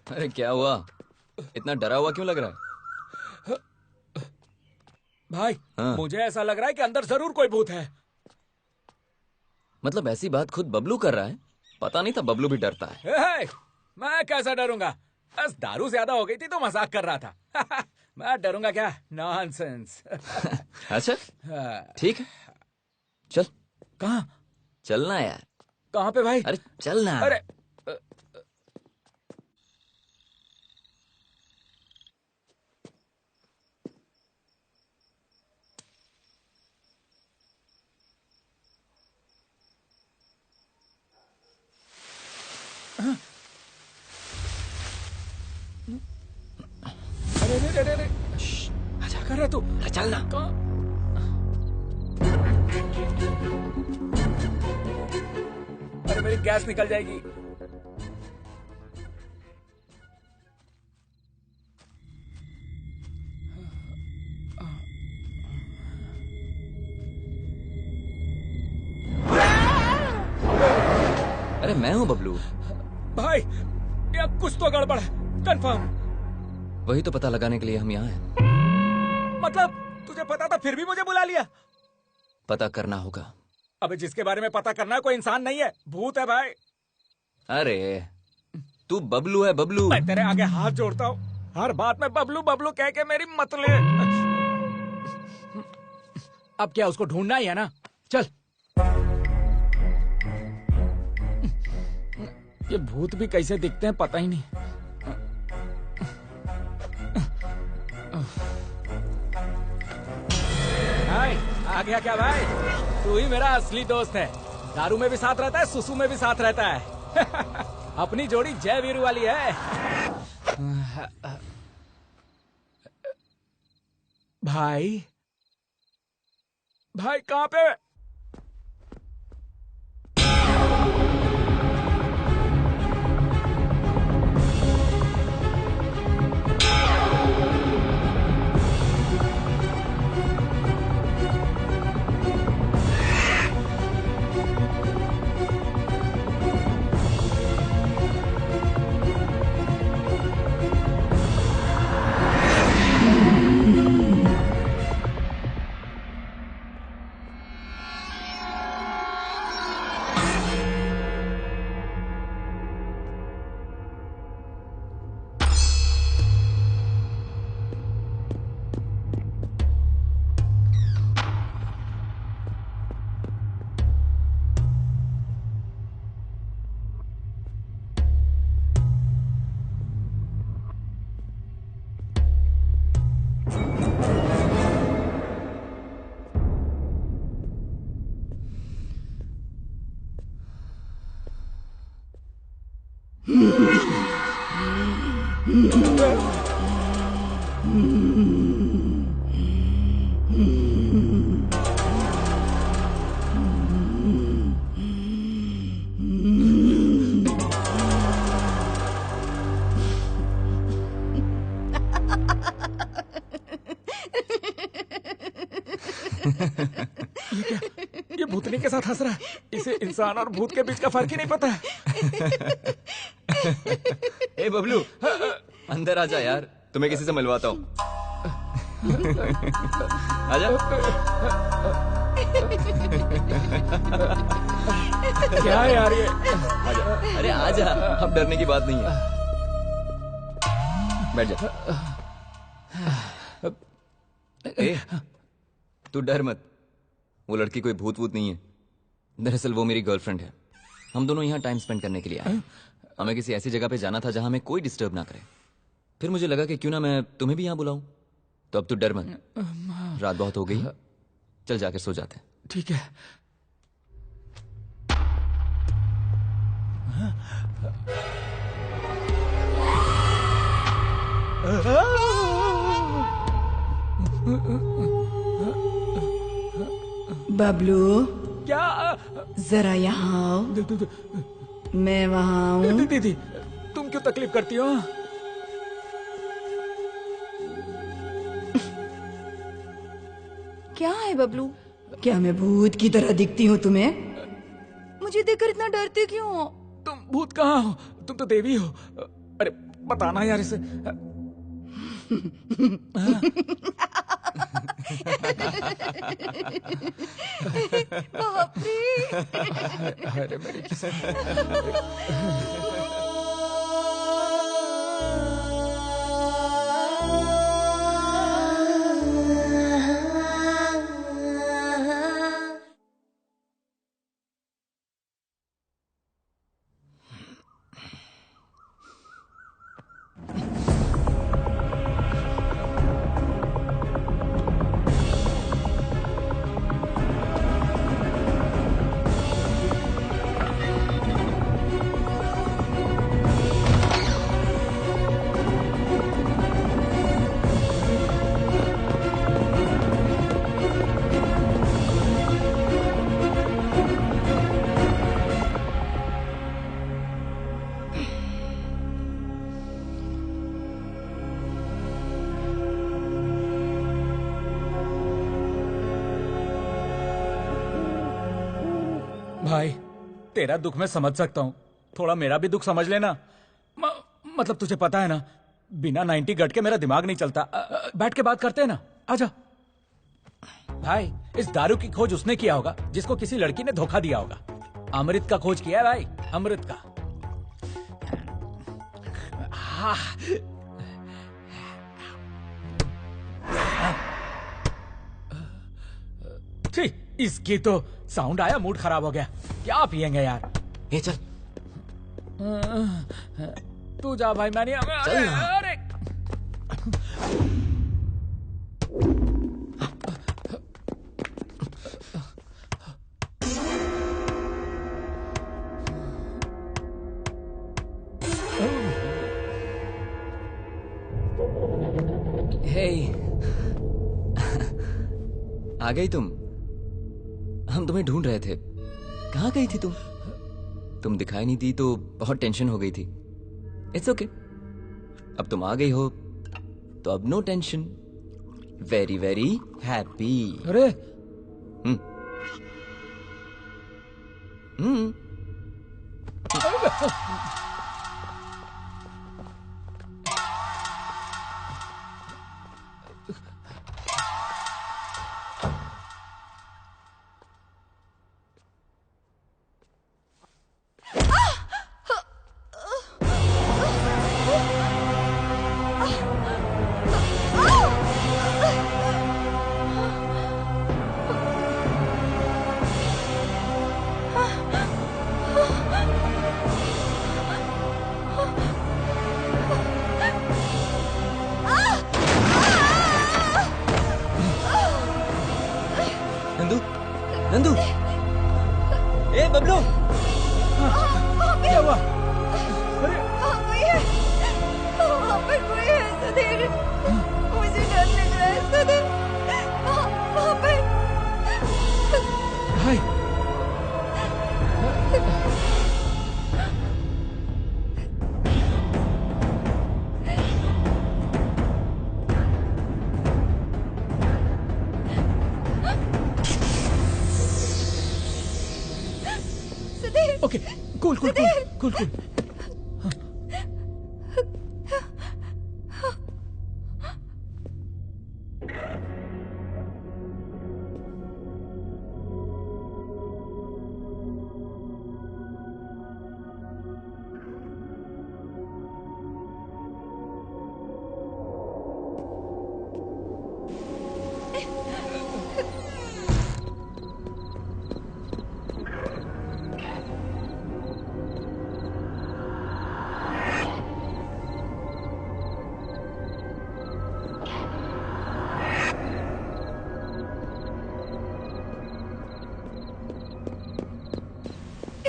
अरे क्या हुआ? इतना डरा हुआ क्यों लग रहा है? भाई हाँ। मुझे ऐसा लग रहा है कि अंदर जरूर कोई भूत है। मतलब ऐसी बात खुद बबलू कर रहा है? पता नहीं था बबलू भी डरता है। हे, मैं कैसा डरूंगा? बस दारू ज्यादा हो गई थी तो मजाक कर रहा था। मैं डरूंगा क्या? नॉनसेंस। अच्छा हाँ। ठीक है, चल। कहाँ? चलना यार। कहाँ पे भाई? अरे चलना। अरे अरे अरे अरे अरे, क्या कर रहा तू? अरे चलना। अरे मेरी गैस निकल जाएगी। अरे मैं हूँ बबलू। भाई या कुछ तो गड़बड़ है, कंफर्म। वही तो पता लगाने के लिए हम यहाँ हैं। मतलब तुझे पता था फिर भी मुझे बुला लिया? पता करना होगा। अबे जिसके बारे में पता करना है कोई इंसान नहीं है, भूत है भाई। अरे तू बबलू है, बबलू। मैं तेरे आगे हाथ जोड़ता हूँ, हर बात में बबलू बबलू कह के मेरी मत ले। अब क्या उसको ढूंढना ही है ना? चल। ये भूत भी कैसे दिखते हैं पता ही नहीं। भाई आ गया क्या भाई? तू ही मेरा असली दोस्त है। दारू में भी साथ रहता है, सुसु में भी साथ रहता है। अपनी जोड़ी जय वीरू वाली है। भाई भाई कहाँ पे? ये भूतनी के साथ हंस रहा है। इसे इंसान और भूत के बीच का फर्क ही नहीं पता है। ए बबलू, अंदर आजा यार, तुम्हें किसी से मिलवाता हूँ। आजा। क्या है यार ये? आजा, अरे आजा, अब डरने की बात नहीं है। बैठ जा। ए, तू डर मत, वो लड़की कोई भूत वूत नहीं है। दरअसल वो मेरी गर्लफ्रेंड है। हम दोनों यहाँ टाइम स्पेंड करने के लिए आए। हमें किसी ऐसी जगह पे जाना था जहां हमें कोई डिस्टर्ब ना करे। फिर मुझे लगा कि क्यों ना मैं तुम्हें भी यहाँ बुलाऊं। तो अब तू डर मत, रात बहुत हो गई, चल जाकर सो जाते हैं। ठीक है। बबलू, क्या? जरा यहाँ आओ। मैं वहाँ हूँ। दीदी, तुम क्यों तकलीफ करती हो? क्या है बबलू? क्या मैं भूत की तरह दिखती हूँ तुम्हें? मुझे देखकर इतना डरते क्यों हो? तुम भूत कहाँ हो? तुम तो देवी हो। अरे बताना यार इसे। बाप रे। अरे मेरी भाई, तेरा दुख मैं समझ सकता हूँ, थोड़ा मेरा भी दुख समझ लेना। मतलब तुझे पता है ना, बिना 90 गट के मेरा दिमाग नहीं चलता। बैठ के बात करते हैं ना, आजा। भाई, इस दारू की खोज उसने किया होगा जिसको किसी लड़की ने धोखा दिया होगा। अमृत का खोज किया है भाई, अमृत का। ठीक, इसकी तो साउंड आया, मूड खराब हो गया। क्या पिएंगे यार? ए चल। तू जा भाई, मैं नहीं चल ना। अरे हे, आ गई तुम। हम तुम्हें ढूंढ रहे थे। कहाँ गई थी तुम? तुम दिखाई नहीं दी तो बहुत टेंशन हो गई थी। इट्स ओके, अब तुम आ गई हो तो अब no tension. Very very happy. अरे हम्म। नंदू, नंदू, ए बबलू, क्या हुआ? वहाँ पर कोई है सुधीर, मुझे डर लग रहा है सुधीर, वहाँ पर। भाई okay, cool cool cool cool cool.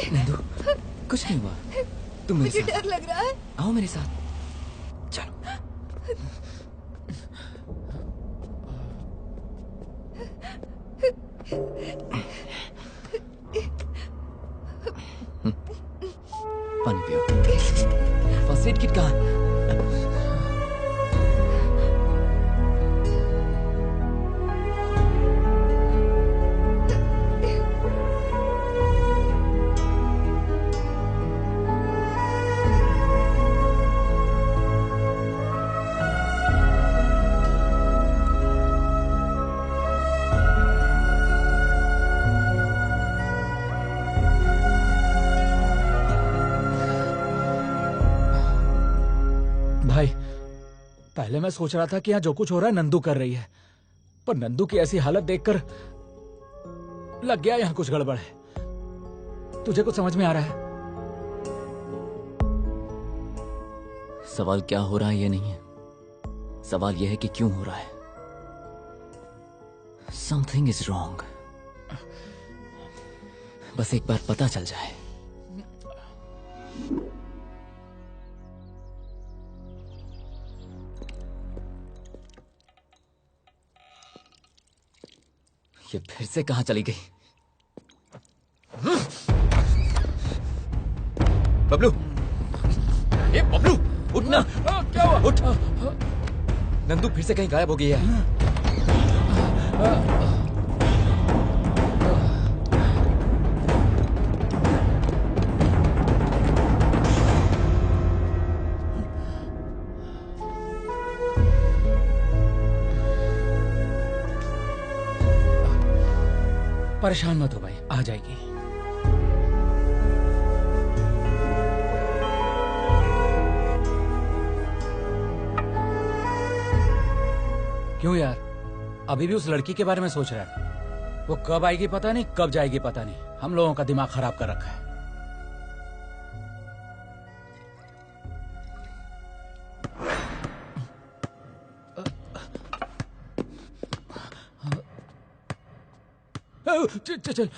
Nandu, कुछ नहीं हुआ। तुम मेरे मुझे साथ डर लग रहा है। आओ, मेरे साथ चलो। पानी पियो। फर्स्ट एड किट कहाँ? भाई, पहले मैं सोच रहा था कि यहाँ जो कुछ हो रहा है नंदू कर रही है, पर नंदू की ऐसी हालत देखकर लग गया यहाँ कुछ गड़बड़ है। तुझे कुछ समझ में आ रहा है? सवाल क्या हो रहा है ये नहीं है, सवाल यह है कि क्यों हो रहा है। Something is wrong. बस एक बार पता चल जाए। ये फिर से कहां चली गई? बबलू, ए बबलू, उठना। क्या हुआ? उठ। नंदू फिर से कहीं गायब हो गई है। परेशान मत हो भाई, आ जाएगी। क्यों यार, अभी भी उस लड़की के बारे में सोच रहा है? वो कब आएगी पता नहीं, कब जाएगी पता नहीं। हम लोगों का दिमाग खराब कर रखा है। चल चल।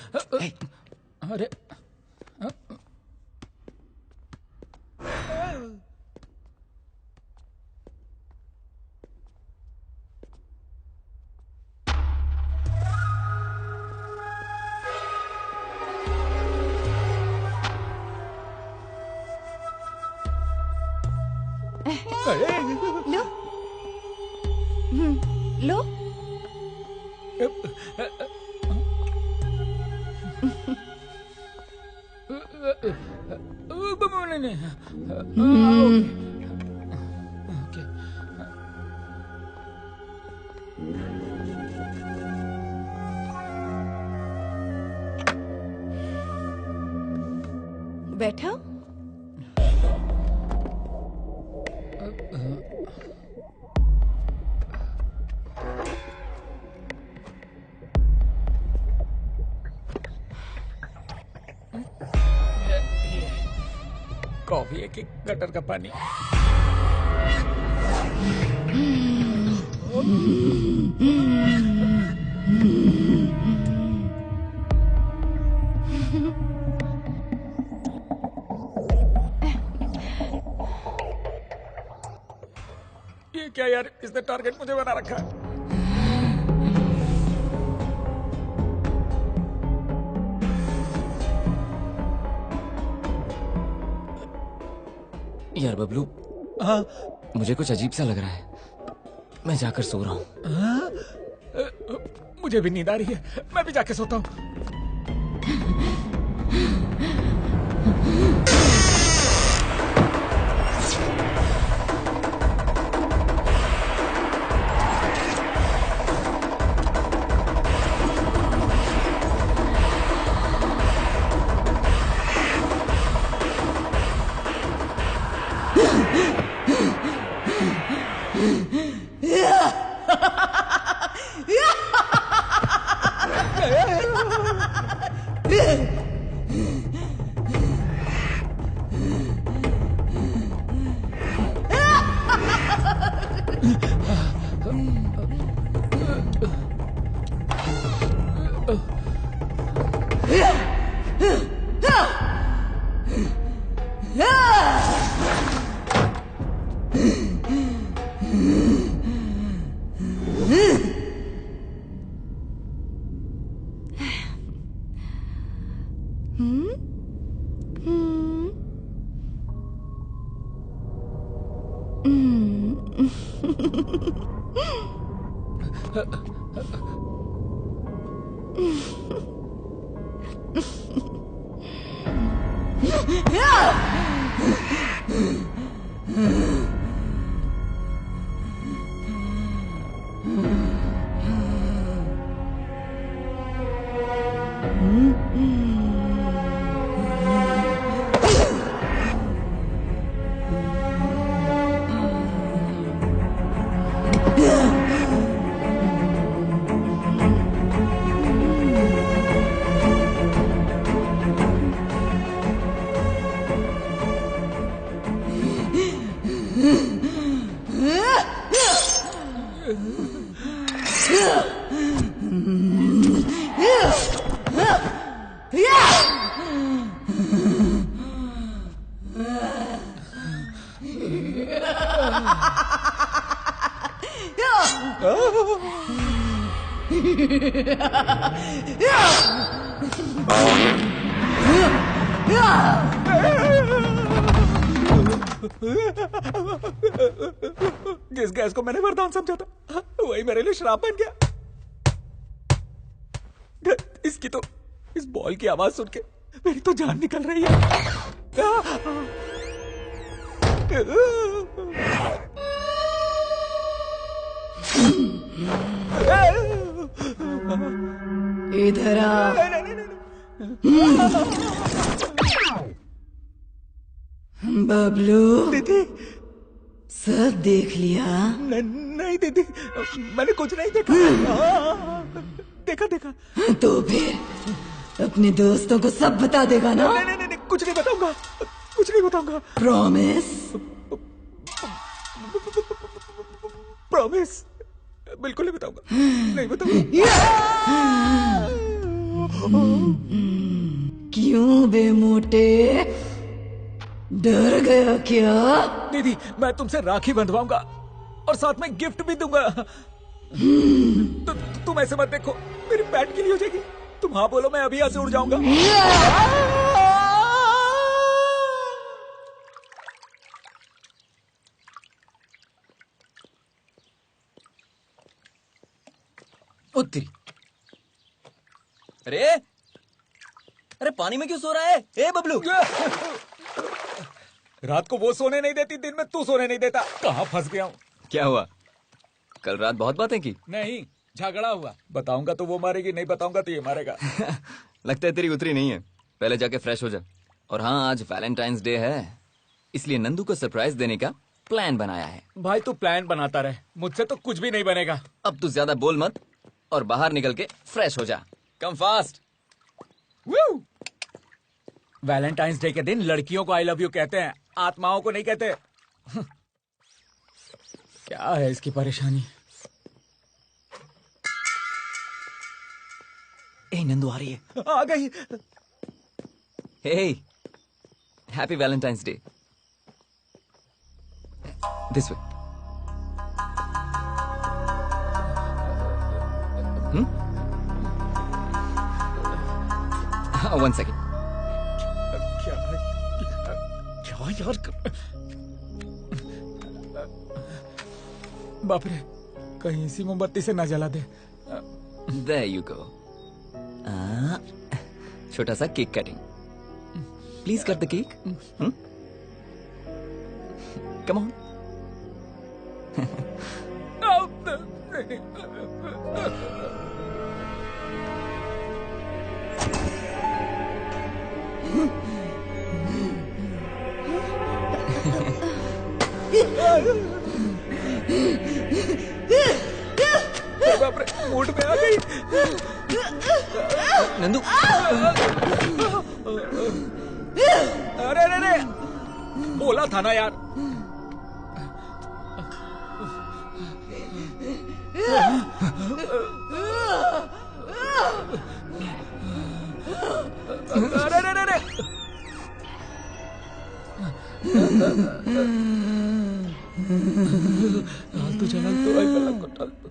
अरे लो लो बैठो। कॉफी है कि गटर का पानी? ये क्या यार, इसने टारगेट मुझे बना रखा है। यार बबलू, हाँ मुझे कुछ अजीब सा लग रहा है। मैं जाकर सो रहा हूँ। मुझे भी नींद आ रही है, मैं भी जाके सोता हूँ। जिस गैस को मैंने वरदान समझा था वही मेरे लिए श्राप बन गया। इसकी तो, इस बॉल की आवाज सुन के मेरी तो जान निकल रही है। इधर आ। बबलू, दीदी सब देख लिया? नहीं दीदी, मैंने कुछ नहीं देखा। देखा देखा। तो फिर अपने दोस्तों को सब बता देगा ना? नहीं, कुछ नहीं बताऊंगा, कुछ नहीं बताऊंगा। प्रॉमिस? प्रॉमिस, बिल्कुल नहीं बताऊंगा, नहीं बताऊंगा। क्यों बे मोटे, डर गया क्या? दीदी मैं तुमसे राखी बंधवाऊंगा और साथ में गिफ्ट भी दूंगा। तुम ऐसे मत देखो, मेरी पैट गिली हो जाएगी। तुम हाँ बोलो, मैं अभी यहाँ से उड़ जाऊंगा। उत्तरी। अरे अरे पानी में क्यों सो रहा है? ए बबलू, रात को वो सोने नहीं देती, दिन में तू सोने नहीं देता। कहाँ फंस गया हूँ? क्या हुआ? कल रात बहुत बातें की। नहीं, झगड़ा हुआ। बताऊंगा तो वो मारेगी, नहीं बताऊंगा तो ये मारेगा। लगता है तेरी उतरी नहीं है। पहले जाके फ्रेश हो जा। और हाँ, आज वैलेंटाइंस डे है, इसलिए नंदू को सरप्राइज देने का प्लान बनाया है। भाई तू प्लान बनाता रहे, मुझसे तो कुछ भी नहीं बनेगा। अब तू ज्यादा बोल मत और बाहर निकल के फ्रेश हो जा। Come fast. वैलेंटाइंस डे के दिन लड़कियों को आई लव यू कहते हैं, आत्माओं को नहीं कहते। क्या है इसकी परेशानी? ए नंदू आ रही है। आ गई। Hey happy Valentine's day. This way. One second. क्या यार? बाप रे, कहीं इसी मोमबत्ती से ना जला दे। There you go. छोटा सा cake cutting. Please cut the cake. Come on. बाप रे, मूड में आ गई। नंदू। अरे अरे अरे, बोला था ना यार। अरे अरे अरे, डाल तो चला तो आई पलक को डाल तो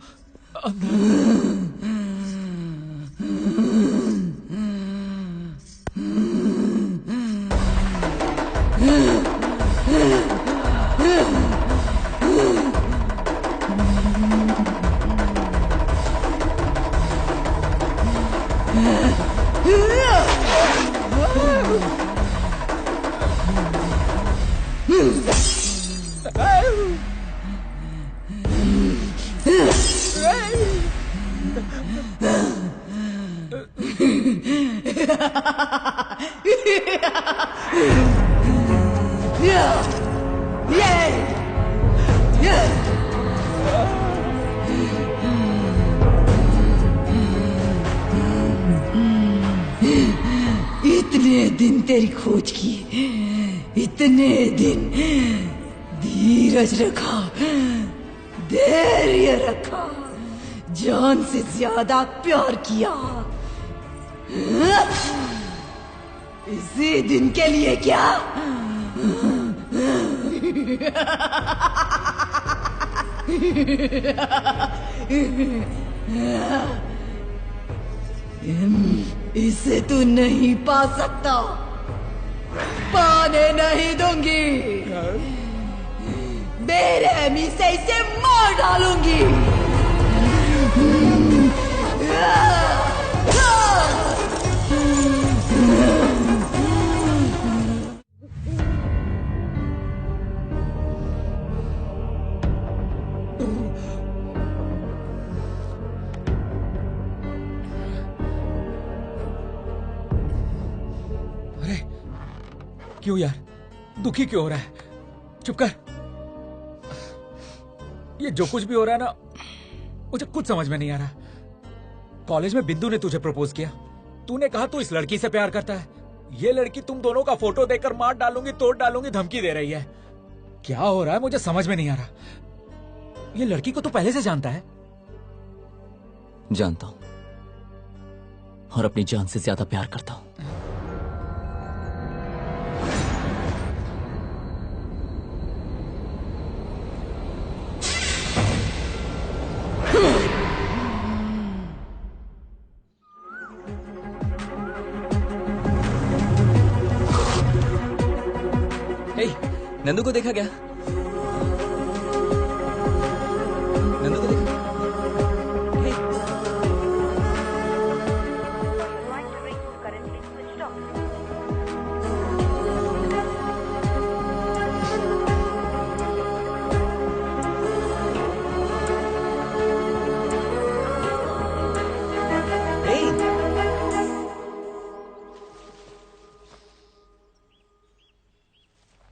इतने दिन तेरी खोज की, इतने दिन धीरज रखा, धैर्य रखा, जान से ज्यादा प्यार किया, इसी दिन के लिए क्या? इसे तू नहीं पा सकता, पाने नहीं दूंगी, बेरहमी से इसे मार डालूंगी। क्यों यार, दुखी क्यों हो रहा है? चुप कर। ये जो कुछ भी हो रहा है ना, मुझे कुछ समझ में नहीं आ रहा। कॉलेज में बिंदु ने तुझे प्रपोज किया, तूने कहा तू इस लड़की से प्यार करता है। ये लड़की तुम दोनों का फोटो देखकर मार डालूंगी, तोड़ डालूंगी धमकी दे रही है। क्या हो रहा है मुझे समझ में नहीं आ रहा। ये लड़की को तू पहले से जानता है? जानता हूं, और अपनी जान से ज्यादा प्यार करता हूं। नंदू को देखा क्या? नंदू को देखा?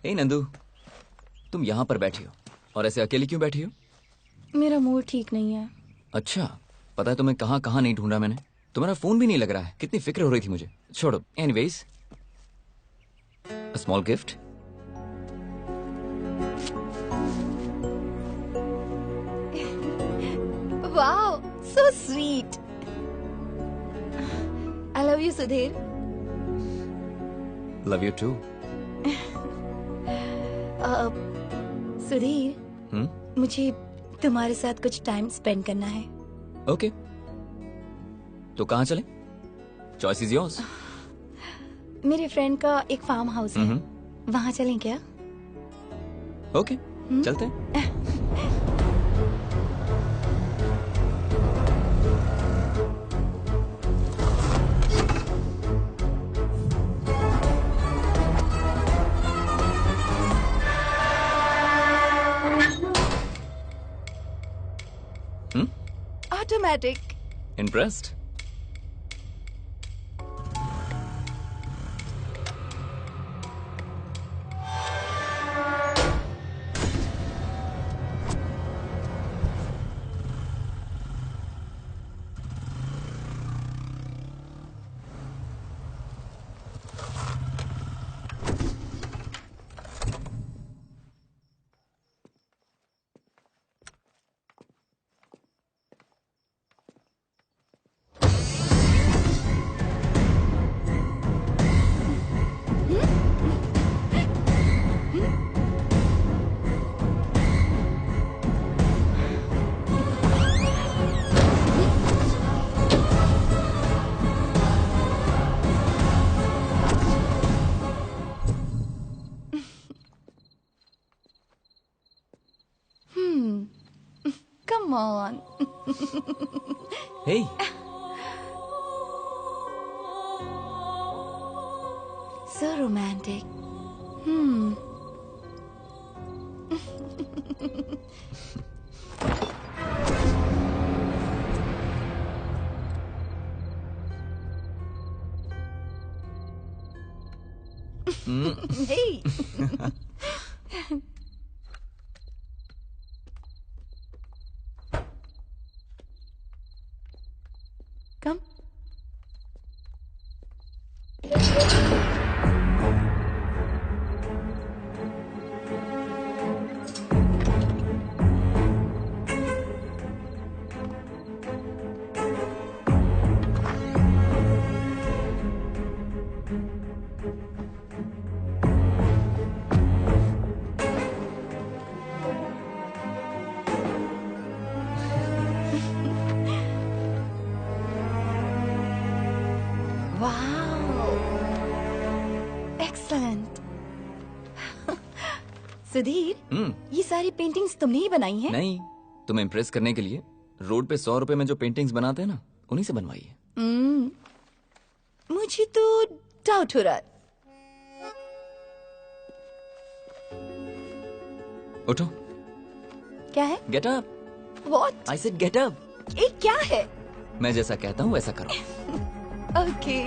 हे नंदू, तुम यहाँ पर बैठी हो और ऐसे अकेली क्यों बैठी हो? मेरा मूड ठीक नहीं है। अच्छा, पता है तुम्हें कहाँ कहाँ नहीं ढूंढा मैंने? तुम्हारा फोन भी नहीं लग रहा है। कितनी फिक्र हो रही थी मुझे। छोड़ो, anyways, a small gift. Wow, so sweet. I love you Sudhir. Love you too. Sudhir, मुझे तुम्हारे साथ कुछ टाइम स्पेंड करना है। ओके, तो कहाँ चले? Choice is yours. मेरे फ्रेंड का एक फार्म हाउस है, वहाँ चलें क्या? ओके, चलते हैं। Automatic. Impressed? Come on. Hey. So romantic. Hey. Come. Sudhir, ये सारी पेंटिंग्स तुमने ही बनाई हैं? नहीं, तुम्हें इम्प्रेस करने के लिए रोड पे 100 रुपए में जो पेंटिंग्स बनाते हैं ना, उन्हीं से बनवाई है। मुझे तो डाउट हो रहा है। उठो। क्या है? Get up. What? I said get up. ये क्या है? मैं जैसा कहता हूँ वैसा करो। ओके।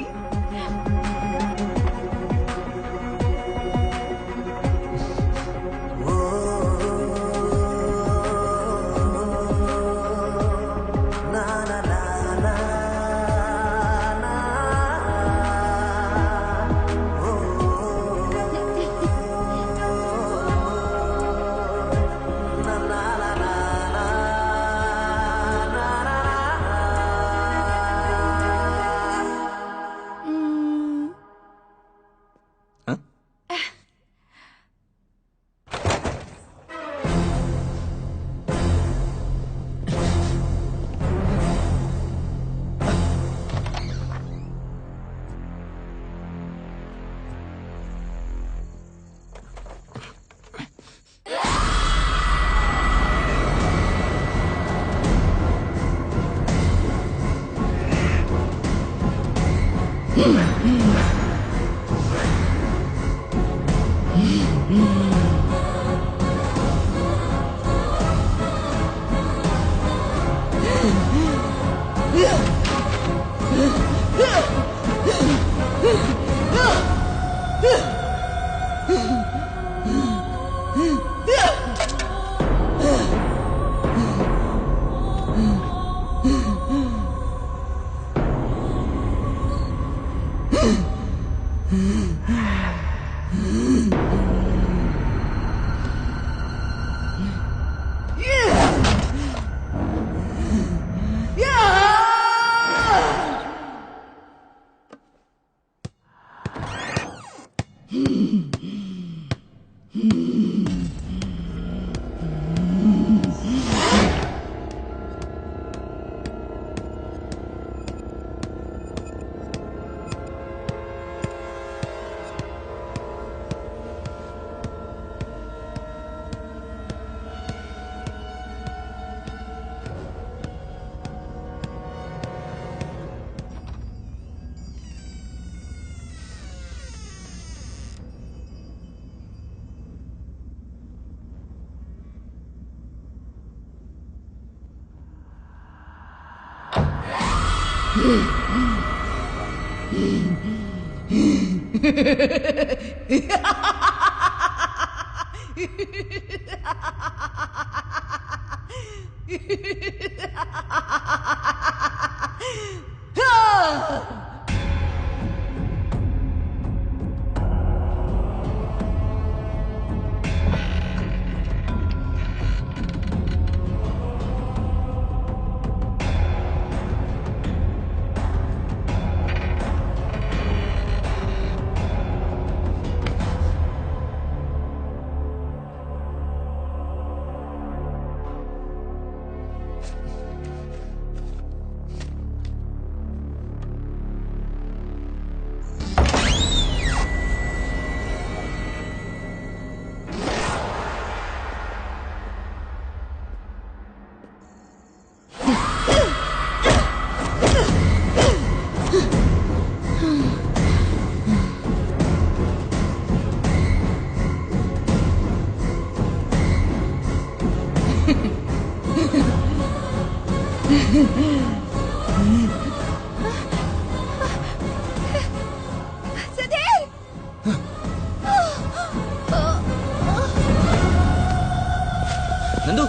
नंदू,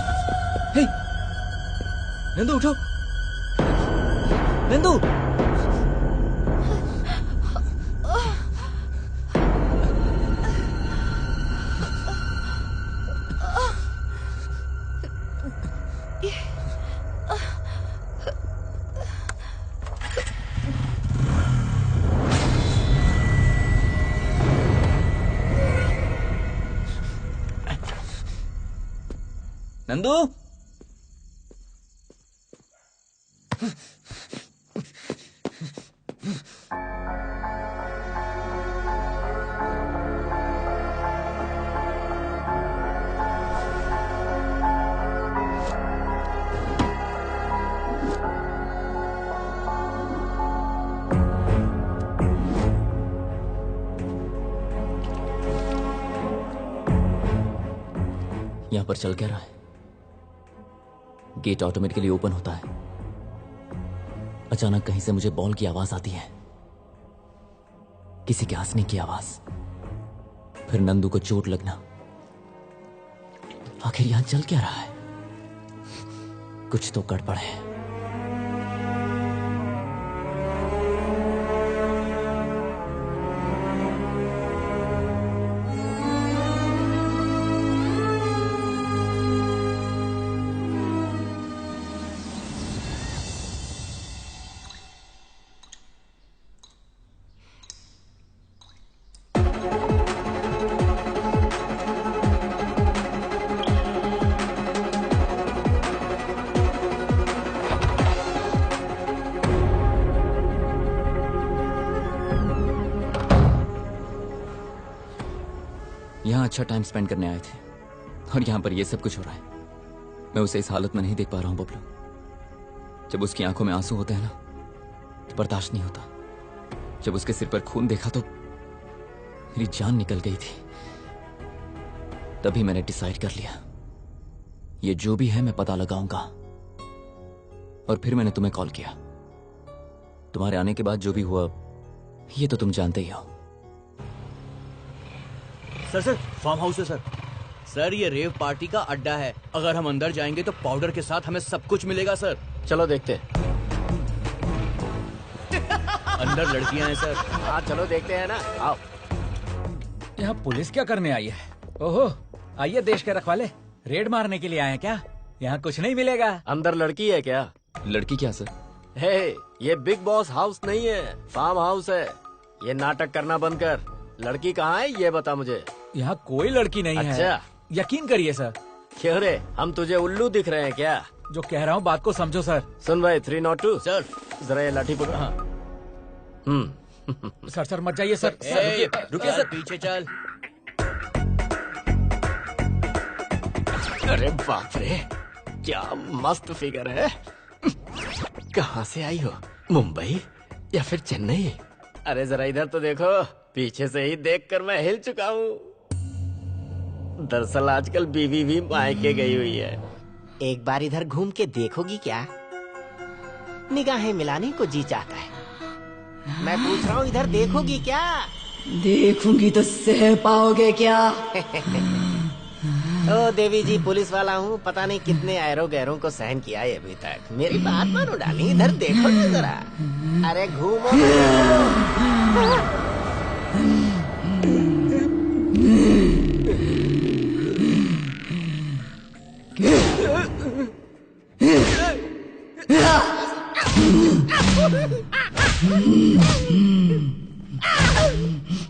हे, नंदू उठो, नंदू। नंदू, यहां पर चल क्या रहा है? गेट ऑटोमेटिकली ओपन होता है। अचानक कहीं से मुझे बॉल की आवाज आती है, किसी के हंसने की आवाज, फिर नंदू को चोट लगना। आखिर यहां चल क्या रहा है? कुछ तो गड़बड़ है। यहां अच्छा टाइम स्पेंड करने आए थे और यहां पर यह सब कुछ हो रहा है। मैं उसे इस हालत में नहीं देख पा रहा हूं बबलू। जब उसकी आंखों में आंसू होते हैं ना, तो बर्दाश्त नहीं होता। जब उसके सिर पर खून देखा तो मेरी जान निकल गई थी। तभी मैंने डिसाइड कर लिया, ये जो भी है मैं पता लगाऊंगा। और फिर मैंने तुम्हें कॉल किया। तुम्हारे आने के बाद जो भी हुआ ये तो तुम जानते ही हो। सर फार्म हाउस है सर। सर ये रेव पार्टी का अड्डा है। अगर हम अंदर जाएंगे तो पाउडर के साथ हमें सब कुछ मिलेगा सर। चलो देखते हैं। अंदर लड़कियां हैं सर। हाँ चलो देखते हैं ना, आओ। यहाँ पुलिस क्या करने आई है? ओहो, आइए देश के रखवाले, रेड मारने के लिए आए हैं क्या? यहाँ कुछ नहीं मिलेगा। अंदर लड़की है क्या? लड़की क्या सर? हे, ये बिग बॉस हाउस नहीं है, फार्म हाउस है। ये नाटक करना बंद कर। लड़की कहाँ है ये बता मुझे। यहाँ कोई लड़की नहीं है। अच्छा। यकीन करिए सर। क्यों रे, हम तुझे उल्लू दिख रहे हैं क्या? जो कह रहा हूँ बात को समझो सर। सुन भाई 302 सर। जरा ये लाठी पकड़। हाँ। सर मत जाइए सर। रुकिए सर, पीछे चल। अरे बाप रे, क्या मस्त फिगर है। कहाँ से आई हो, मुंबई या फिर चेन्नई? अरे जरा इधर तो देखो, पीछे से ही देखकर मैं हिल चुका हूँ। दरअसल आजकल बीवी भी मायके गई हुई है। एक बार इधर घूम के देखोगी क्या? निगाहें मिलाने को जी चाहता है। मैं पूछ रहा हूँ इधर देखोगी क्या? देखूंगी तो सह पाओगे क्या? ओ देवी जी, पुलिस वाला हूँ, पता नहीं कितने ऐरो गैरों को सहन किया है अभी तक। मेरी बात मानो डाली, इधर देखो ना जरा। अरे घूमो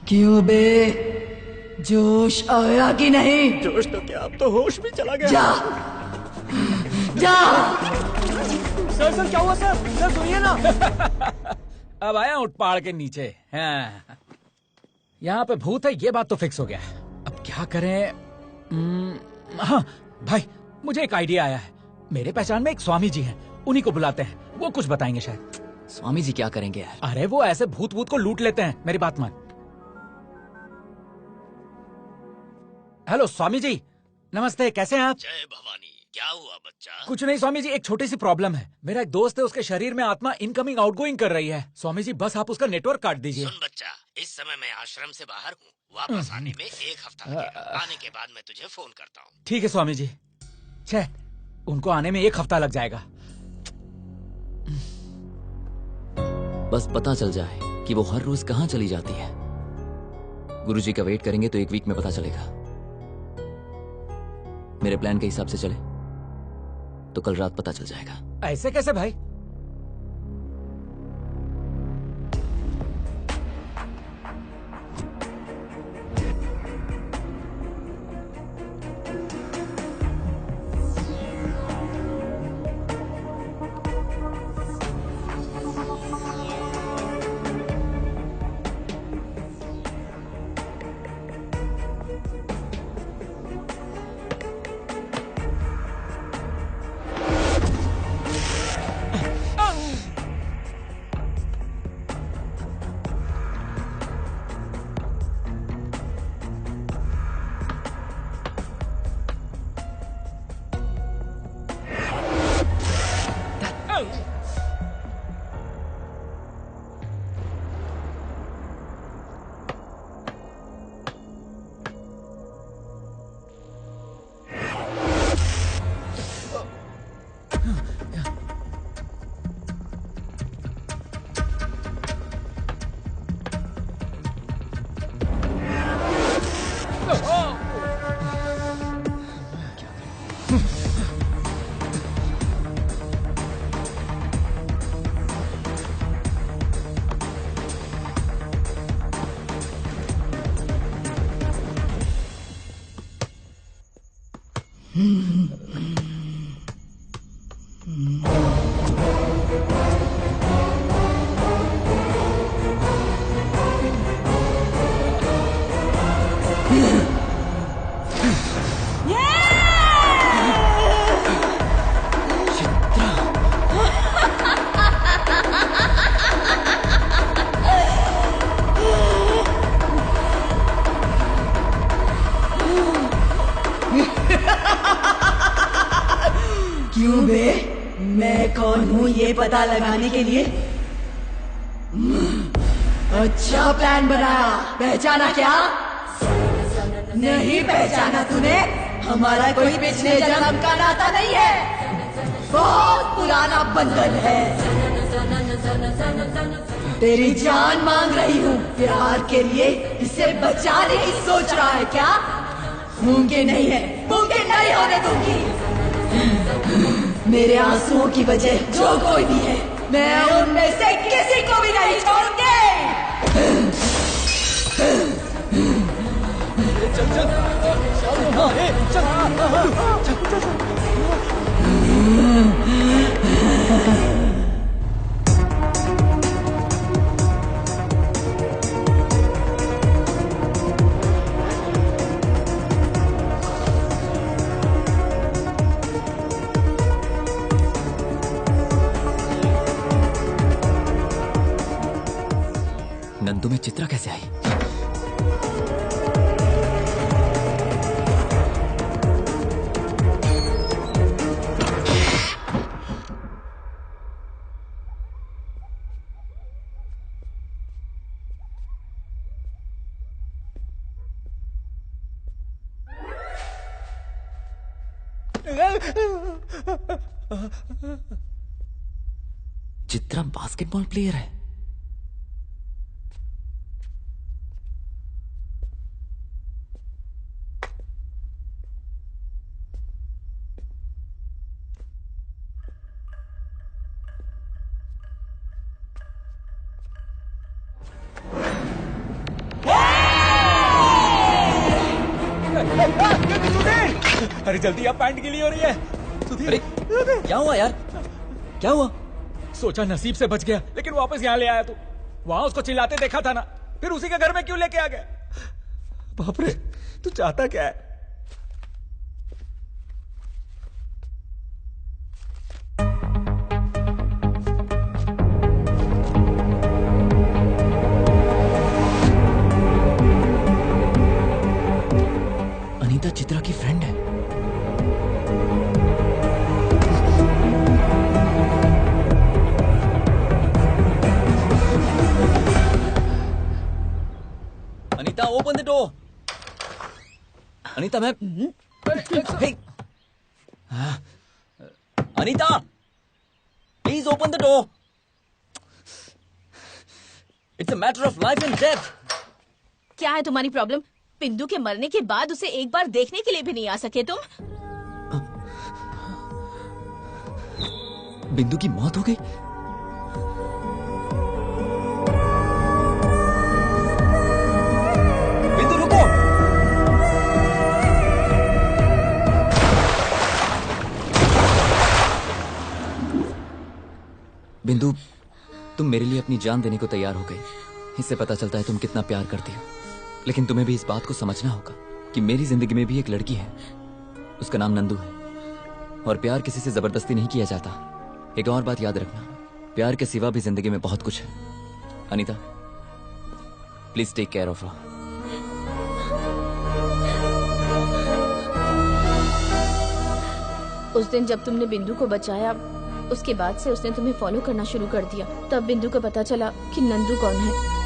क्यों बे, जोश आया कि नहीं? जोश तो क्या, अब तो होश भी चला गया। जा जा। सर क्या हुआ सर? सर सुनिए ना। अब आया उठ पहाड़ के नीचे। हाँ। यहाँ पे भूत है, ये बात तो फिक्स हो गया। अब क्या करें? हाँ भाई, मुझे एक आइडिया आया है। मेरे पहचान में एक स्वामी जी हैं, उन्हीं को बुलाते हैं, वो कुछ बताएंगे शायद। स्वामी जी क्या करेंगे यार? अरे वो ऐसे भूत भूत को लूट लेते हैं, मेरी बात मान। हेलो स्वामी जी, नमस्ते, कैसे हैं आप? जय भवानी। क्या हुआ बच्चा? कुछ नहीं स्वामी जी, एक छोटी सी प्रॉब्लम है। मेरा एक दोस्त है, उसके शरीर में आत्मा इनकमिंग आउटगोइंग कर रही है। स्वामी जी बस आप उसका नेटवर्क काट दीजिए। सुन बच्चा, इस समय मैं आश्रम से बाहर हूँ, वापस आने में 1 हफ्ता लगेगा। आने के बाद मैं तुझे फोन करता हूँ। ठीक है स्वामी जी। छे, उनको आने में 1 हफ्ता लग जाएगा। बस पता चल जाए कि वो हर रोज कहाँ चली जाती है। गुरुजी का वेट करेंगे तो 1 वीक में पता चलेगा। मेरे प्लान के हिसाब से चले तो कल रात पता चल जाएगा। ऐसे कैसे भाई? क्यों बे, मैं कौन हूँ ये पता लगाने के लिए? अच्छा प्लान बनाया, पहचाना क्या? नहीं पहचाना तूने? हमारा कोई पिछले जन्म का नाता नहीं है, बहुत पुराना बंधन है। तेरी जान मांग रही हूँ प्यार के लिए, इसे बचाने की सोच रहा है क्या? मुमकिन नहीं है, मुमकिन नहीं होने दूंगी। मेरे आंसुओं की वजह जो कोई भी है, मैं उनमें से किसी को भी नहीं छोड़ूंगी। नंदू में चित्रा कैसे आई? चित्रा बास्केटबॉल प्लेयर है। अरे जल्दी, अब पैंट गीली हो रही है। अरे क्या हुआ यार, क्या हुआ? सोचा नसीब से बच गया, लेकिन वापस यहाँ ले आया तू। वहां उसको चिल्लाते देखा था ना, फिर उसी के घर में क्यों लेके आ गया? बाप रे, तू चाहता क्या है? अनीता चित्रा की फ्रेंड है। Anita, open the door. Anita, मैं hey! Anita, please open the door. It's a matter of life and death. क्या है तुम्हारी प्रॉब्लम? बिंदु के मरने के बाद उसे एक बार देखने के लिए भी नहीं आ सके तुम? बिंदु की मौत हो गई? बिंदु रुको! बिंदु, तुम मेरे लिए अपनी जान देने को तैयार हो गई। इससे पता चलता है तुम कितना प्यार करती हो। लेकिन तुम्हें भी इस बात को समझना होगा कि मेरी जिंदगी में भी एक लड़की है। उसका नाम नंदू है और प्यार किसी से जबरदस्ती नहीं किया जाता। एक और बात याद रखना, प्यार के सिवा भी जिंदगी में बहुत कुछ है। Anita, please take care of her. उस दिन जब तुमने बिंदु को बचाया, उसके बाद से उसने तुम्हें फॉलो करना शुरू कर दिया। तब बिंदु को पता चला कि नंदू कौन है।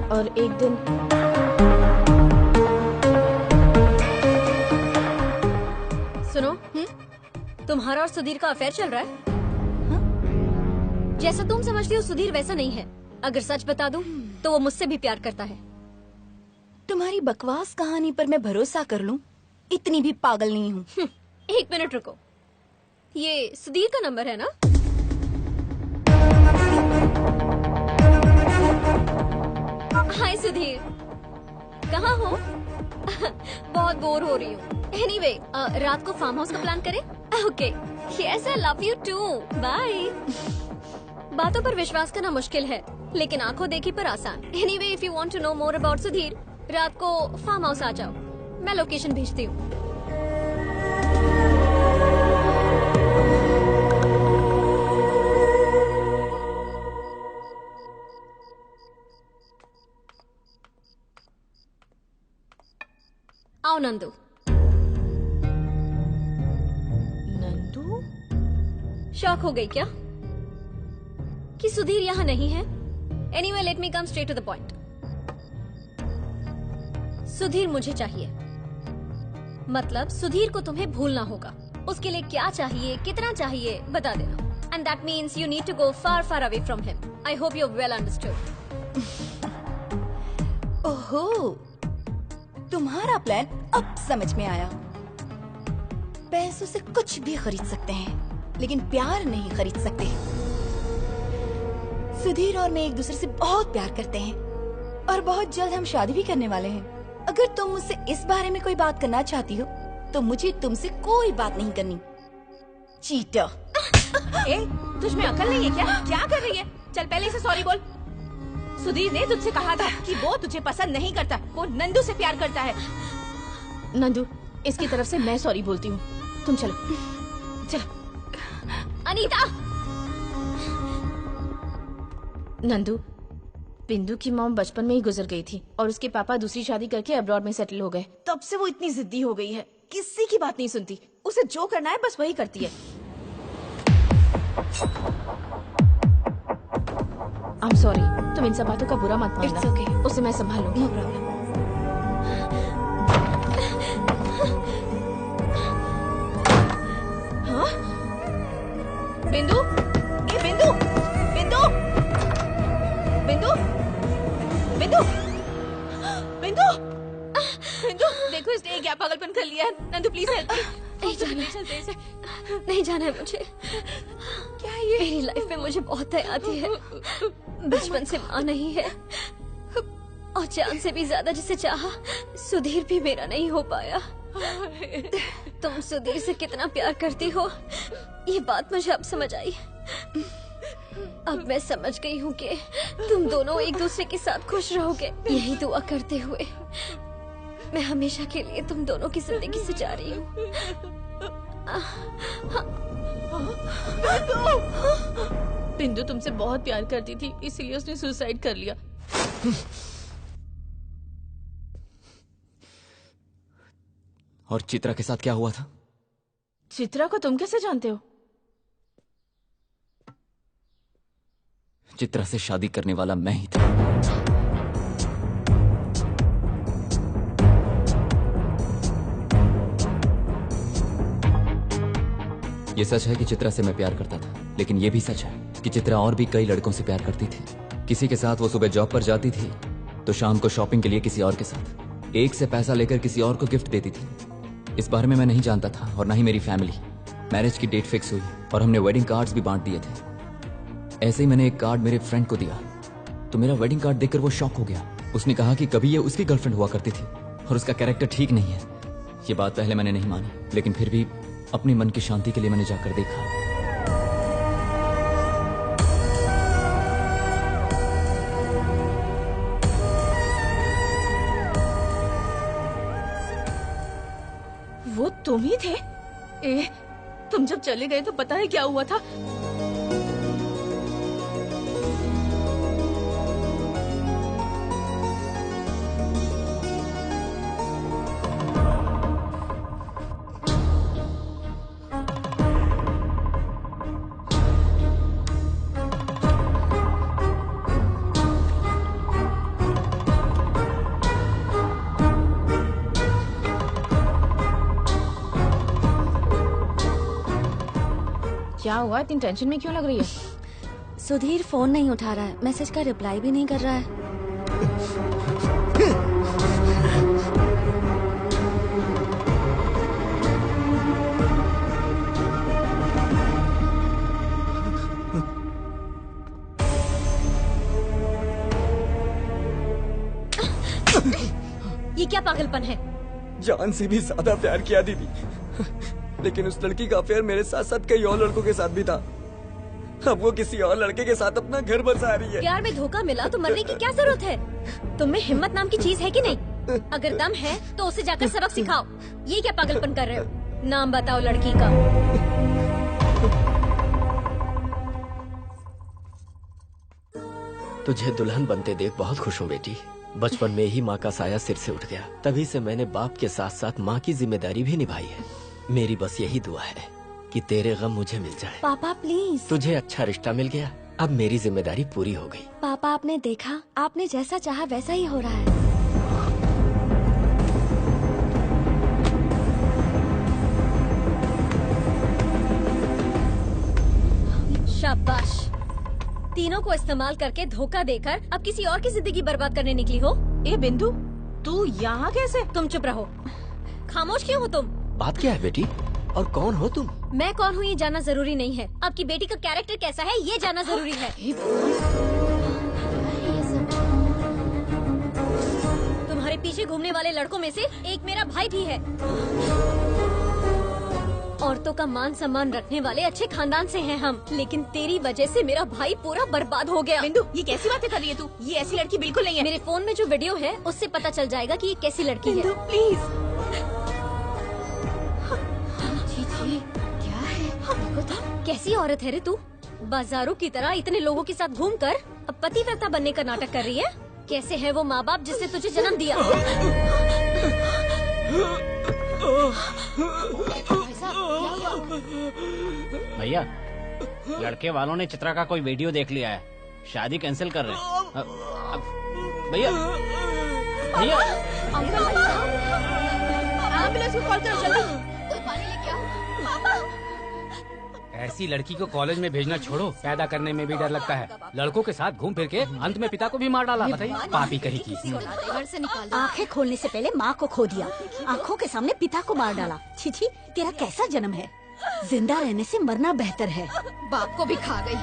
और एक दिन सुनो, तुम्हारा और सुधीर का अफेयर चल रहा है? जैसा तुम समझती हो सुधीर वैसा नहीं है। अगर सच बता दूं तो वो मुझसे भी प्यार करता है। तुम्हारी बकवास कहानी पर मैं भरोसा कर लूं? इतनी भी पागल नहीं हूँ। एक मिनट रुको, ये सुधीर का नंबर है ना? हाय सुधीर, कहाँ हो? बहुत बोर हो रही हूँ। एनीवे, रात को फार्म हाउस का प्लान करें? Okay, yes, I love you too, bye. बातों पर विश्वास करना मुश्किल है, लेकिन आंखों देखी पर आसान। Anyway, if you want to know more about Sudhir, रात को फार्म हाउस आ जाओ, मैं लोकेशन भेजती हूँ। आओ नंदू। नंदू? शॉक हो गई क्या कि सुधीर यहाँ नहीं है? Anyway, let me come straight to the point. Sudhir मुझे चाहिए, मतलब सुधीर को तुम्हें भूलना होगा। उसके लिए क्या चाहिए, कितना चाहिए, बता देना। And that means you need to go far far away from him. I hope you well understood. ओहो, तुम्हारा प्लान अब समझ में आया। पैसों से कुछ भी खरीद सकते हैं, लेकिन प्यार नहीं खरीद सकते। सुधीर और मैं एक दूसरे से बहुत प्यार करते हैं और बहुत जल्द हम शादी भी करने वाले हैं। अगर तुम मुझसे इस बारे में कोई बात करना चाहती हो तो मुझे तुमसे कोई बात नहीं करनी। चीटर। ए, तुझ में अकल नहीं है क्या? क्या कर रही है? चल पहले इसे सॉरी बोल। सुधीर ने तुझसे कहा था कि वो तुझे पसंद नहीं करता, वो नंदू से प्यार करता है। नंदू, इसकी तरफ से मैं सॉरी बोलती हूँ। तुम चलो, चलो। अनीता! नंदू, बिंदु की मॉम बचपन में ही गुजर गई थी और उसके पापा दूसरी शादी करके अब्रॉड में सेटल हो गए। तब से वो इतनी जिद्दी हो गई है, किसी की बात नहीं सुनती। उसे जो करना है बस वही करती है। I'm sorry, तुम इन सब बातों का बुरा मत मानना। It's okay. उसे मैं संभालूंगी। No problem. हाँ? बिंदु, ये बिंदु, बिंदु, बिंदु, बिंदु, बिंदु, बिंदु, देखो इसने क्या पागलपन कर लिया है। Nandu please help me. नहीं जाना है, नहीं जाना है मुझे। क्या ये? मेरी लाइफ में मुझे बहुत दया आती है। बचपन से माँ नहीं है और जान से भी ज्यादा जिसे चाहा, सुधीर भी मेरा नहीं हो पाया। तुम सुधीर से कितना प्यार करती हो, ये बात मुझे अब समझ आई। अब मैं समझ गई हूँ कि तुम दोनों एक दूसरे के साथ खुश रहोगे। यही दुआ करते हुए मैं हमेशा के लिए तुम दोनों की जिंदगी से जा रही हूँ। बिंदु तुमसे बहुत प्यार करती थी, इसीलिए उसने सुसाइड कर लिया। और चित्रा के साथ क्या हुआ था? चित्रा को तुम कैसे जानते हो? चित्रा से शादी करने वाला मैं ही था। ये सच है कि चित्रा से मैं प्यार करता था, लेकिन ये भी सच है कि चित्रा और भी कई लड़कों से प्यार करती थी। किसी के साथ वो सुबह जॉब पर जाती थी तो शाम को शॉपिंग के लिए किसी और के साथ, एक से पैसा लेकर किसी और को गिफ्ट देती थी। इस बारे में मैं नहीं जानता था और ना ही मेरी फैमिली। मैरिज की डेट फिक्स हुई और हमने वेडिंग कार्ड्स भी बांट दिए थे। ऐसे ही मैंने एक कार्ड मेरे फ्रेंड को दिया तो मेरा वेडिंग कार्ड देखकर वो शॉक हो गया। उसने कहा कि कभी ये उसकी गर्लफ्रेंड हुआ करती थी और उसका कैरेक्टर ठीक नहीं है। ये बात पहले मैंने नहीं मानी, लेकिन फिर भी अपनी मन की शांति के लिए मैंने जाकर देखा। वो तुम ही थे? तुम जब चले गए तो पता है क्या हुआ था? क्या हुआ? इतनी टेंशन में क्यों लग रही है? सुधीर फोन नहीं उठा रहा है, मैसेज का रिप्लाई भी नहीं कर रहा है। ये क्या पागलपन है? जान से भी ज्यादा प्यार किया दीदी, लेकिन उस लड़की का अफेयर मेरे साथ साथ कई और लड़कों के साथ भी था। अब वो किसी और लड़के के साथ अपना घर बसा रही है। प्यार में धोखा मिला तो मरने की क्या जरूरत है? तुम में हिम्मत नाम की चीज है कि नहीं? अगर दम है तो उसे जाकर सबक सिखाओ। ये क्या पागलपन कर रहे हो? नाम बताओ लड़की का। तुझे दुल्हन बनते देख बहुत खुश हूँ बेटी। बचपन में ही माँ का साया सिर से उठ गया, तभी से मैंने बाप के साथ साथ माँ की जिम्मेदारी भी निभाई है। मेरी बस यही दुआ है कि तेरे गम मुझे मिल जाए। पापा प्लीज। तुझे अच्छा रिश्ता मिल गया, अब मेरी जिम्मेदारी पूरी हो गई। पापा आपने देखा, आपने जैसा चाहा वैसा ही हो रहा है। शाबाश। तीनों को इस्तेमाल करके धोखा देकर अब किसी और की जिंदगी बर्बाद करने निकली हो। ए बिंदु, तू यहाँ कैसे? तुम चुप रहो। खामोश क्यों हो तुम? बात क्या है बेटी, और कौन हो तुम? मैं कौन हूँ ये जानना जरूरी नहीं है, आपकी बेटी का कैरेक्टर कैसा है ये जानना जरूरी है। तुम्हारे पीछे घूमने वाले लड़कों में से एक मेरा भाई भी है। औरतों का मान सम्मान रखने वाले अच्छे खानदान से हैं हम, लेकिन तेरी वजह से मेरा भाई पूरा बर्बाद हो गया। बिंदु, ये कैसी बातें कर रही है तू? ये ऐसी लड़की बिल्कुल नहीं है। मेरे फोन में जो वीडियो है उससे पता चल जाएगा कि ये कैसी लड़की बिंदु, है। प्लीज। जी क्या है? देखो तो कैसी औरत है रे तू। बाजारों की तरह इतने लोगों के साथ घूमकर अब पतिव्रता बनने का नाटक कर रही है। कैसे है वो माँ बाप जिसने तुझे जन्म दिया? भैया, लड़के वालों ने चित्रा का कोई वीडियो देख लिया है, शादी कैंसिल कर रहे हैं। भैया भैया एम्बुलेंस को कॉल करो जल्दी। कोई पानी लेके आओ। पापा ऐसी लड़की को कॉलेज में भेजना छोड़ो, पैदा करने में भी डर लगता है। लड़कों के साथ घूम फिर के अंत में पिता को भी मार डाला। बताइए पापी कही की। घर से निकाल दो। आंखें खोलने से पहले माँ को खो दिया, आंखों के सामने पिता को मार डाला। छी छी, तेरा कैसा जन्म है। जिंदा रहने से मरना बेहतर है। बाप को भी खा गई।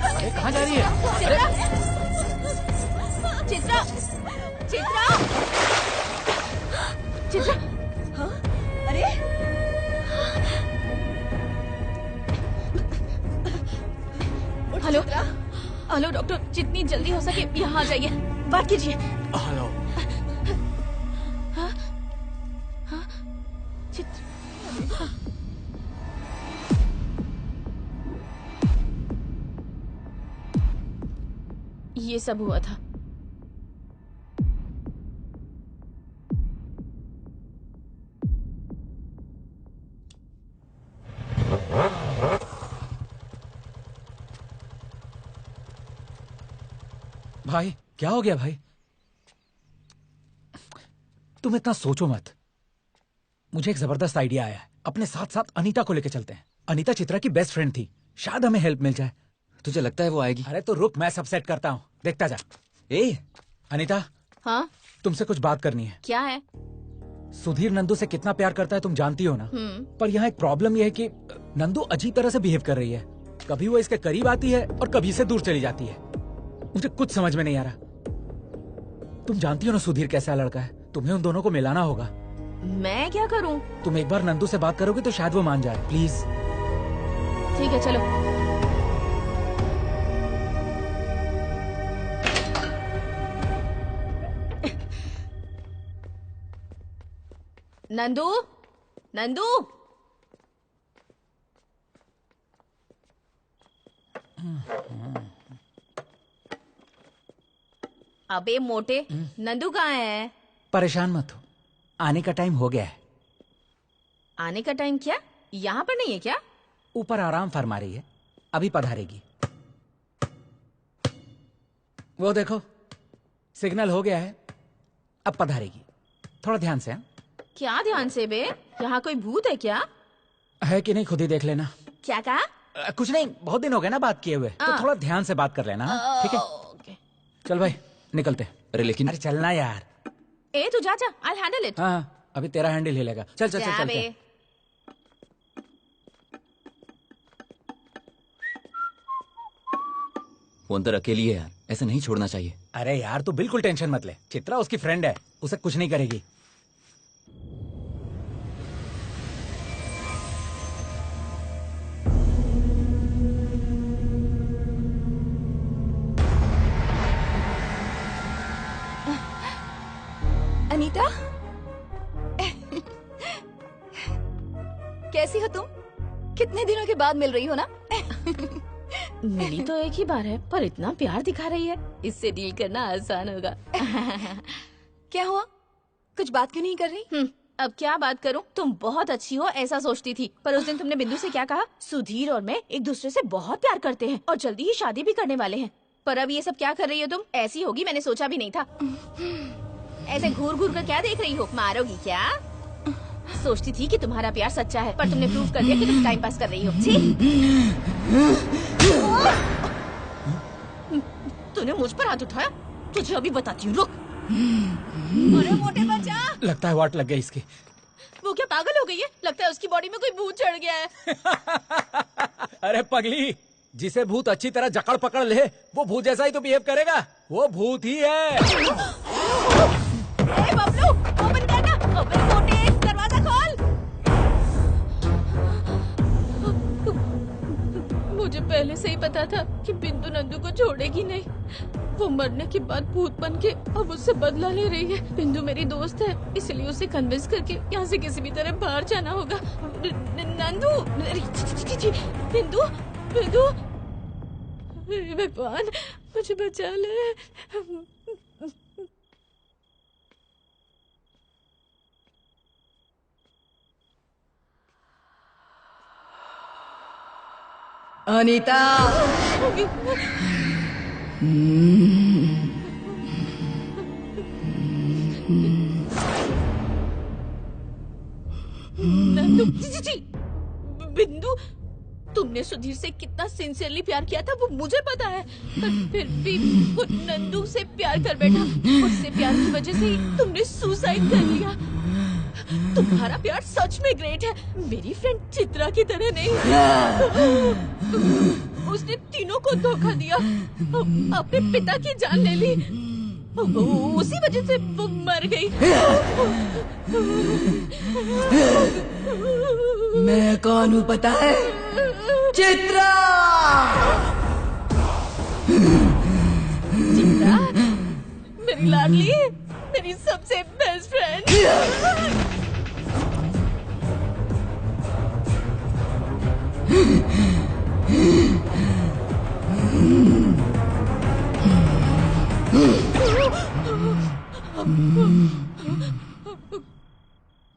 अरे कहाँ जा रही है? चित्रा चित्रा चित्रा। हाँ? अरे हेलो हेलो डॉक्टर, जितनी जल्दी हो सके यहाँ आ जाइए। बात कीजिए। हेलो। हाँ? हाँ? चित्रा। ये सब हुआ था। भाई क्या हो गया भाई? तुम इतना सोचो मत। मुझे एक जबरदस्त आइडिया आया है। अपने साथ साथ अनीता को लेकर चलते हैं। अनीता चित्रा की बेस्ट फ्रेंड थी, शायद हमें हेल्प मिल जाए। तुझे लगता है वो आएगी? अरे तो रुक, मैं सब सेट करता हूँ, देखता जा। ए अनीता, हाँ तुमसे कुछ बात करनी है। क्या है? सुधीर नंदू से कितना प्यार करता है तुम जानती हो ना। पर यहाँ एक प्रॉब्लम यह है कि नंदू अजीब तरह से बिहेव कर रही है। कभी वो इसके करीब आती है और कभी से दूर चली जाती है। मुझे कुछ समझ में नहीं आ रहा। तुम जानती हो ना सुधीर कैसा लड़का है। तुम्हें उन दोनों को मिलाना होगा। मैं क्या करूं? तुम एक बार नंदू से बात करोगे तो शायद वो मान जाए। प्लीज। ठीक है चलो। नंदू नंदू। अबे मोटे, नंदू कहाँ है? परेशान मत हो, आने का टाइम हो गया है। आने का टाइम क्या? यहाँ पर नहीं है क्या? ऊपर आराम फरमा रही है, अभी पधारेगी। वो देखो सिग्नल हो गया है, अब पधारेगी। थोड़ा ध्यान से। क्या ध्यान से बे? यहाँ कोई भूत है क्या? है कि नहीं खुद ही देख लेना। क्या कहा? कुछ नहीं, बहुत दिन हो गए ना बात किए हुए, तो थोड़ा ध्यान से बात कर लेना। ठीक है ओके। चल भाई निकलते। अरे लेकिन अरे चलना यार। ए तू जा जा, I'll handle it। हाँ अभी तेरा हैंडल हिलेगा। चल चल चल जा चल, बे। चल। वो अंदर अकेली है यार, ऐसे नहीं छोड़ना चाहिए। अरे यार तू बिल्कुल टेंशन मत ले, चित्रा उसकी फ्रेंड है, उसे कुछ नहीं करेगी। अनीता कैसी हो तुम? कितने दिनों के बाद मिल रही हो ना? मिली तो एक ही बार है, पर इतना प्यार दिखा रही है, इससे डील करना आसान होगा। क्या हुआ? कुछ बात क्यों नहीं कर रही? अब क्या बात करूं? तुम बहुत अच्छी हो ऐसा सोचती थी, पर उस दिन तुमने बिंदु से क्या कहा? सुधीर और मैं एक दूसरे से बहुत प्यार करते हैं और जल्दी ही शादी भी करने वाले हैं। पर अब ये सब क्या कर रही हो तुम? ऐसी होगी मैंने सोचा भी नहीं था। ऐसे घूर घूर कर क्या देख रही हो? मारोगी क्या? सोचती थी कि तुम्हारा प्यार सच्चा है, पर तुमने प्रूव कर दिया कि तुम टाइम पास कर रही हो। तूने मुझ पर हाथ उठाया, तुझे अभी बताती हूँ, रुक। अरे मोटे बच्चा, लगता है वाट लग गई इसकी। वो क्या पागल हो गई है? लगता है उसकी बॉडी में कोई भूत चढ़ गया है। अरे पगली, जिसे भूत अच्छी तरह जकड़ पकड़ ले वो भूत जैसा ही तो बिहेव करेगा। वो भूत ही है। ए बबलू, ओपन करना। अबे मोटे, दरवाजा खोल। मुझे पहले से ही पता था कि बिंदु नंदू को छोड़ेगी नहीं। वो मरने के बाद भूत बन के अब उससे बदला ले रही है। बिंदु मेरी दोस्त है, इसलिए उसे कन्विंस करके यहाँ से किसी भी तरह बाहर जाना होगा। नंदू, बिंदु, बिंदु, भगवान मुझे बचा ले। अनीता नंदू जी बिंदु, तुमने सुधीर से कितना सिंसियरली प्यार किया था वो मुझे पता है, पर फिर भी वो नंदू से प्यार कर बैठा। उससे प्यार की वजह से ही तुमने सुसाइड कर लिया। तुम्हारा प्यार सच में ग्रेट है, मेरी फ्रेंड चित्रा की तरह नहीं। उसने तीनों को धोखा दिया, अपने पिता की जान ले ली, उसी वजह से वो मर गई। मैं कौन हूँ पता है? चित्रा। चित्रा मेरी लाडली, मेरी सबसे बेस्ट फ्रेंड।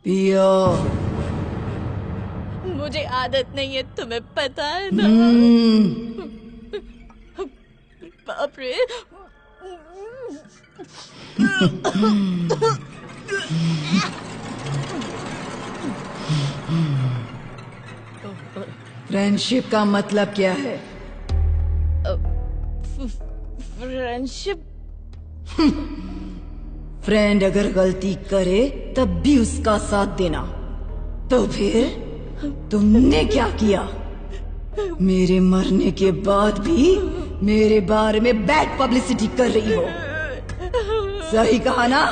पियो। मुझे आदत नहीं है, तुम्हें पता है ना। बाप रे। फ्रेंडशिप का मतलब क्या है? फ्रेंडशिप? फ्रेंड अगर गलती करे तब भी उसका साथ देना। तो फिर तुमने क्या किया? मेरे मरने के बाद भी मेरे बारे में बैड पब्लिसिटी कर रही हो। सही कहा ना?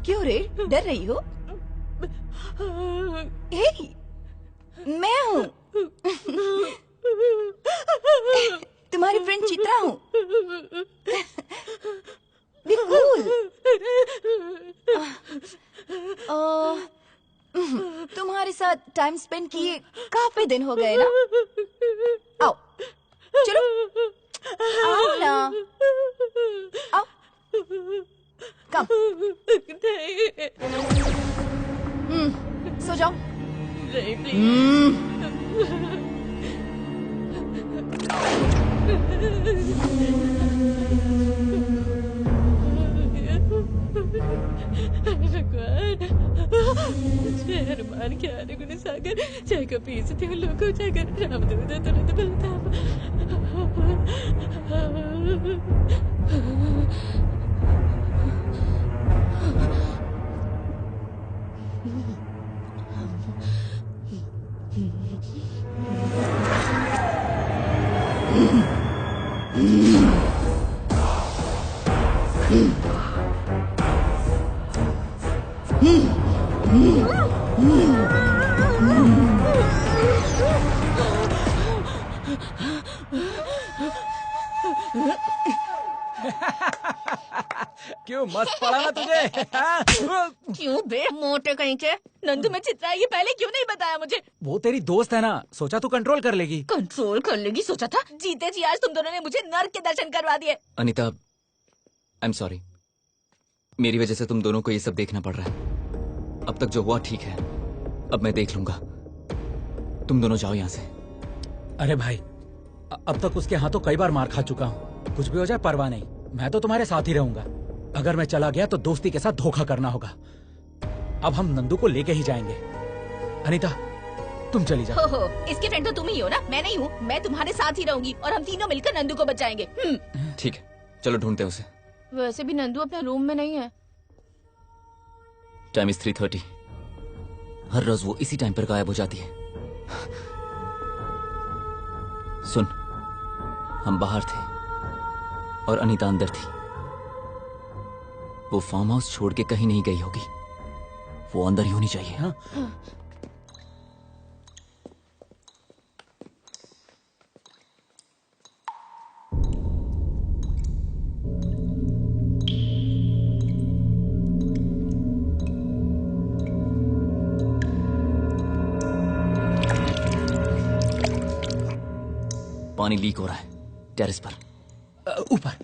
क्यों रे, डर रही हो? हे, मैं हूँ तुम्हारी फ्रेंड चित्रा हूँ। Be cool. तुम्हारे साथ टाइम स्पेंड किए काफी दिन हो गए ना। आओ चलो, आओ ना, आओ, कम। सो जाओ। हनुमान ज्ञान गुण सागर जय कपीस तिहु लोको जागर रामदूत तुरंत बलधाम। क्यों मस्त पड़ा ना तुझे? क्यों बे मोटे कहीं के? नंदू में चित्रा ये पहले क्यों नहीं बताया मुझे? वो तेरी दोस्त है ना, सोचा तू कंट्रोल कर लेगी। कंट्रोल कर लेगी सोचा था? जीते जी आज तुम दोनों ने मुझे नर्क के दर्शन करवा दिए। अनीता, आई एम सॉरी, मेरी वजह से तुम दोनों को ये सब देखना पड़ रहा है। अब तक जो हुआ ठीक है, अब मैं देख लूंगा। तुम दोनों जाओ यहाँ से। अरे भाई, अब तक उसके हाथों कई बार मार खा चुका हूँ। कुछ भी हो जाए परवाह नहीं, मैं तो तुम्हारे साथ ही रहूंगा। अगर मैं चला गया तो दोस्ती के साथ धोखा करना होगा। अब हम नंदू को लेके ही जाएंगे। अनीता, तुम चली जाओ। हो, इसके फ्रेंड तो तुम ही हो ना, मैं नहीं हूँ। मैं तुम्हारे साथ ही रहूंगी और हम तीनों मिलकर नंदू को बचाएंगे। ठीक है, चलो ढूंढते हैं उसे। वैसे भी नंदू अपने रूम में नहीं है। Time is 3:30। हर रोज वो इसी टाइम पर गायब हो जाती है। सुन, हम बाहर थे और अनीता अंदर थी। वो फार्म हाउस छोड़ के कहीं नहीं गई होगी। वो अंदर ही होनी चाहिए। हाँ? पानी लीक हो रहा है, टेरेस पर। ऊपर।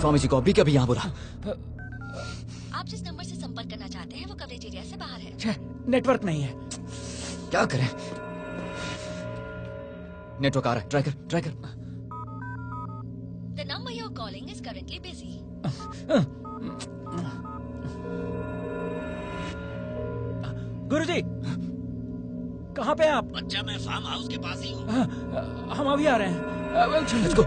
स्वामी जी को अभी कभी यहाँ बुला। आप जिस नंबर से संपर्क करना चाहते हैं वो कवरेज एरिया से बाहर है। नेटवर्क नहीं है। क्या करें? नेटवर्क आ रहा है, ट्राई कर। The number you are calling is currently busy. Guruji, कहाँ पे हैं आप? बच्चा, मैं फार्म हाउस के पास ही हूँ। हम अभी आ रहे हैं। Let's go.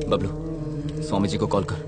बबलू, स्वामी जी को कॉल कर।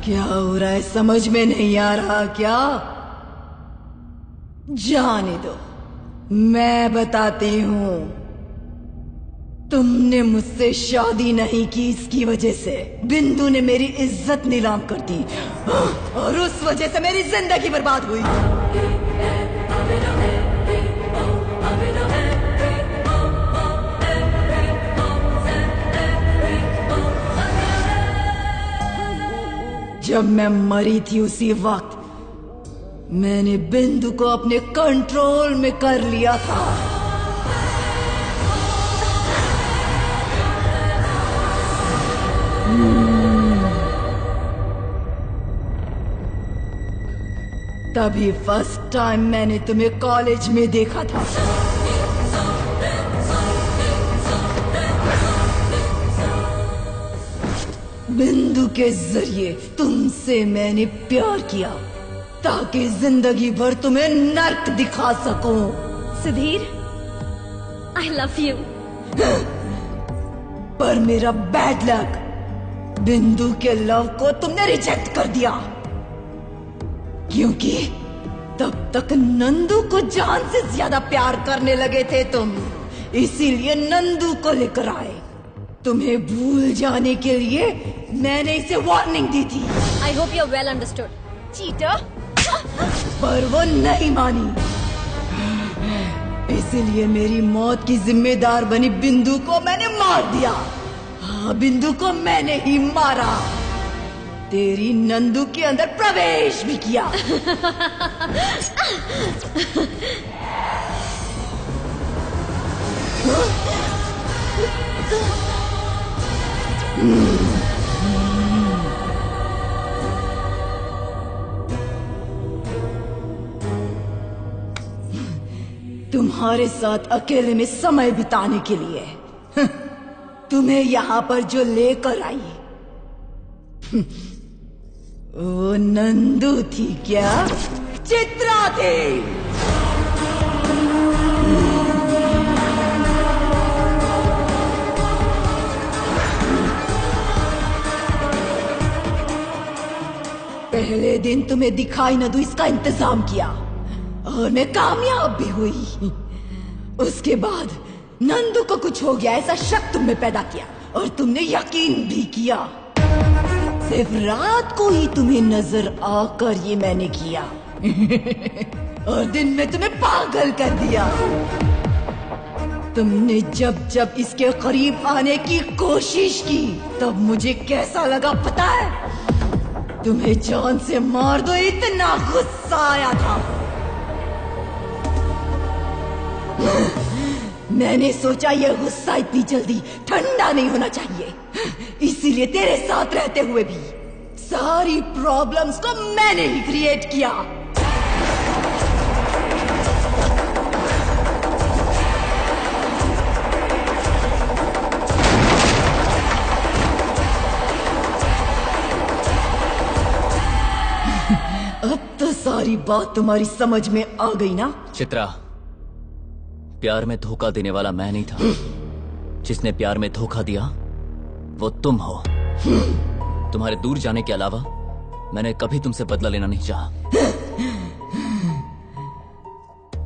क्या हो रहा है समझ में नहीं आ रहा क्या? जाने दो, मैं बताती हूँ। तुमने मुझसे शादी नहीं की, इसकी वजह से बिंदु ने मेरी इज्जत नीलाम कर दी और उस वजह से मेरी जिंदगी बर्बाद हुई। जब मैं मरी थी उसी वक्त मैंने बिंदु को अपने कंट्रोल में कर लिया था। तभी फर्स्ट टाइम मैंने तुम्हें कॉलेज में देखा था। बिंदु के जरिए तुमसे मैंने प्यार किया ताकि जिंदगी भर तुम्हें नर्क दिखा सकूं। Sudhir, I love you. पर मेरा बैड लक, बिंदु के लव को तुमने रिजेक्ट कर दिया। क्योंकि तब तक नंदू को जान से ज्यादा प्यार करने लगे थे तुम, इसीलिए नंदू को लेकर आए। तुम्हें भूल जाने के लिए मैंने इसे वार्निंग दी थी। I hope you are well understood. Cheater. पर वो नहीं मानी, इसीलिए मेरी मौत की जिम्मेदार बनी बिंदु को मैंने मार दिया। हाँ, बिंदु को मैंने ही मारा, तेरी नंदू के अंदर प्रवेश भी किया। तुम्हारे साथ अकेले में समय बिताने के लिए तुम्हें यहाँ पर जो लेकर आई वो नंदू थी क्या? चित्रा थी। पहले दिन तुम्हें दिखाई न दूं इसका इंतजाम किया और मैं कामयाब भी हुई। उसके बाद नंदू को कुछ हो गया ऐसा शक तुम में पैदा किया और तुमने यकीन भी किया। सिर्फ रात को ही तुम्हें नजर आकर ये मैंने किया और दिन में तुम्हें पागल कर दिया। तुमने जब जब इसके करीब आने की कोशिश की तब मुझे कैसा लगा पता है? तुम्हें जान से मार दो इतना गुस्सा आया था। मैंने सोचा यह गुस्सा इतनी जल्दी ठंडा नहीं होना चाहिए, इसीलिए तेरे साथ रहते हुए भी सारी प्रॉब्लम्स को मैंने ही क्रिएट किया। अब तो सारी बात तुम्हारी समझ में आ गई ना? चित्रा, प्यार में धोखा देने वाला मैं नहीं था। जिसने प्यार में धोखा दिया वो तुम हो। तुम्हारे दूर जाने के अलावा मैंने कभी तुमसे बदला लेना नहीं चाहा।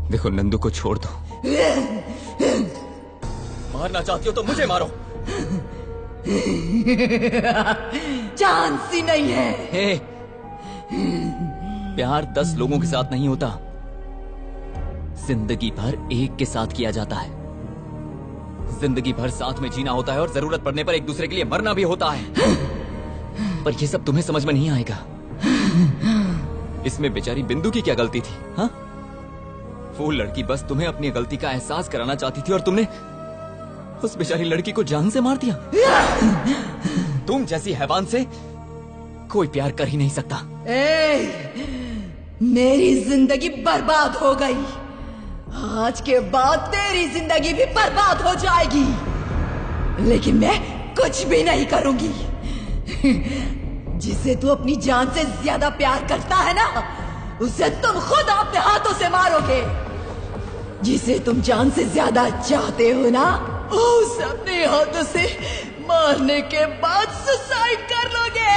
देखो, नंदू को छोड़ दो। मारना चाहती हो तो मुझे मारो। चांस ही नहीं है। हे, प्यार 10 लोगों के साथ नहीं होता, जिंदगी भर एक के साथ किया जाता है। जिंदगी भर साथ में जीना होता है और जरूरत पड़ने पर एक दूसरे के लिए मरना भी होता है। पर ये सब तुम्हें समझ में नहीं आएगा। इसमें बेचारी बिंदु की क्या गलती थी? हाँ, वो लड़की बस तुम्हें अपनी गलती का एहसास कराना चाहती थी और तुमने उस बेचारी लड़की को जान से मार दिया। तुम जैसी हैवान से कोई प्यार कर ही नहीं सकता। मेरी जिंदगी बर्बाद हो गई, आज के बाद तेरी जिंदगी भी बर्बाद हो जाएगी, लेकिन मैं कुछ भी नहीं करूंगी। जिसे तू अपनी जान से ज्यादा प्यार करता है ना, उसे तुम खुद अपने हाथों से मारोगे। जिसे तुम जान से ज्यादा चाहते हो ना, उसे अपने हाथों से मारने के बाद सुसाइड कर लोगे।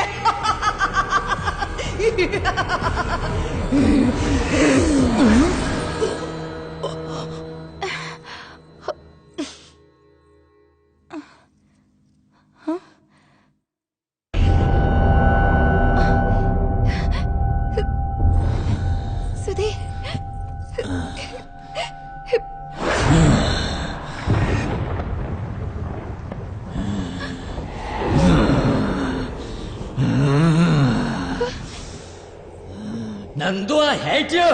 Nando, I hate you!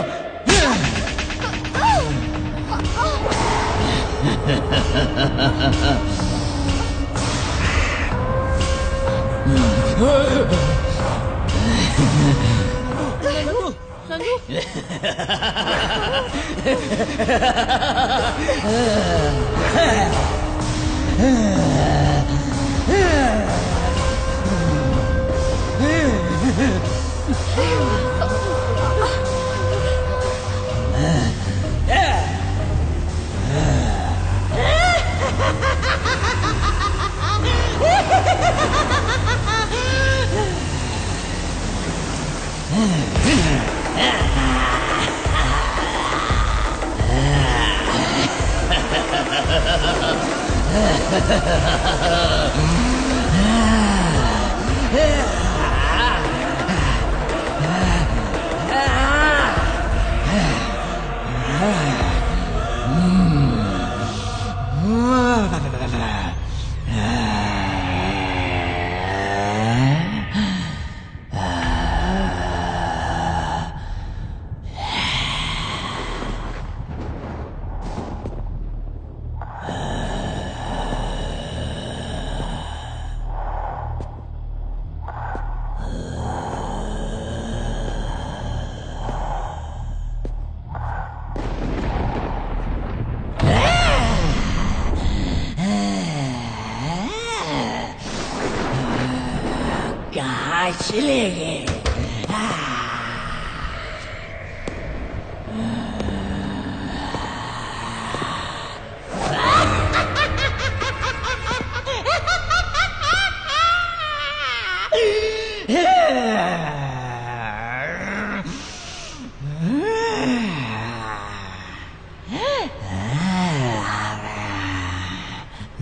कहाँ चले गए?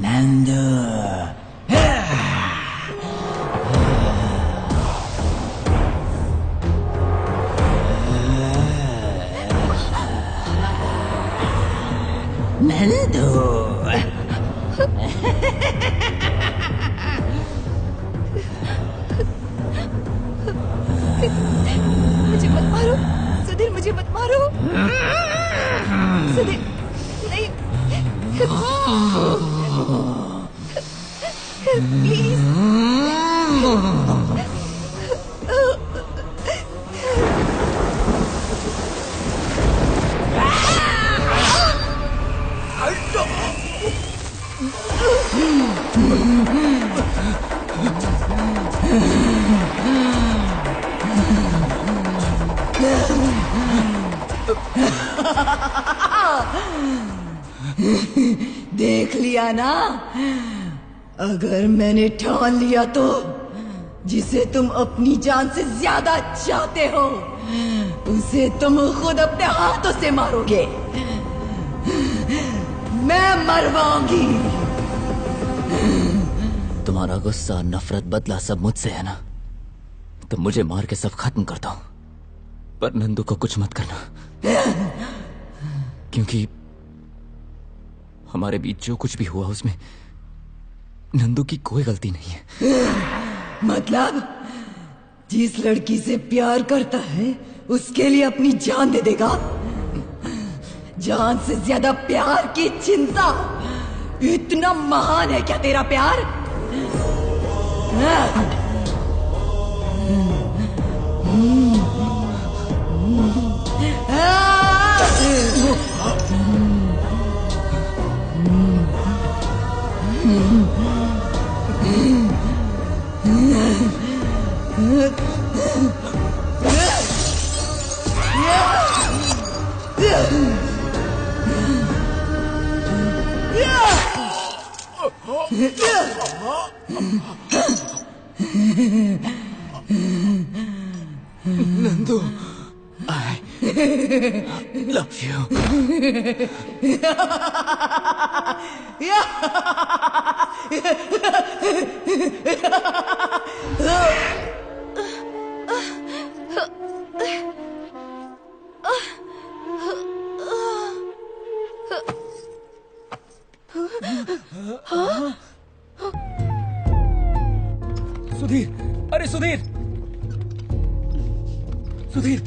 नंदू नंदू मुझे मत मारो सुधीर, मुझे मत मारो सुधीर, नहीं प्लीज। देख लिया ना, अगर मैंने ठान लिया तो जिसे तुम अपनी जान से ज्यादा चाहते हो उसे तुम खुद अपने हाथों से मारोगे। मैं मरवाऊंगी। तुम्हारा गुस्सा, नफरत, बदला सब मुझसे है ना, तो मुझे मार के सब खत्म कर दो, पर नंदू को कुछ मत करना, क्योंकि हमारे बीच जो कुछ भी हुआ उसमें नंदू की कोई गलती नहीं है। मतलब जिस लड़की से प्यार करता है उसके लिए अपनी जान दे देगा? जान से ज्यादा प्यार की चिंता? इतना महान है क्या तेरा प्यार? Nandu, I love you. Sudhir, अरे सुधीर, सुधीर,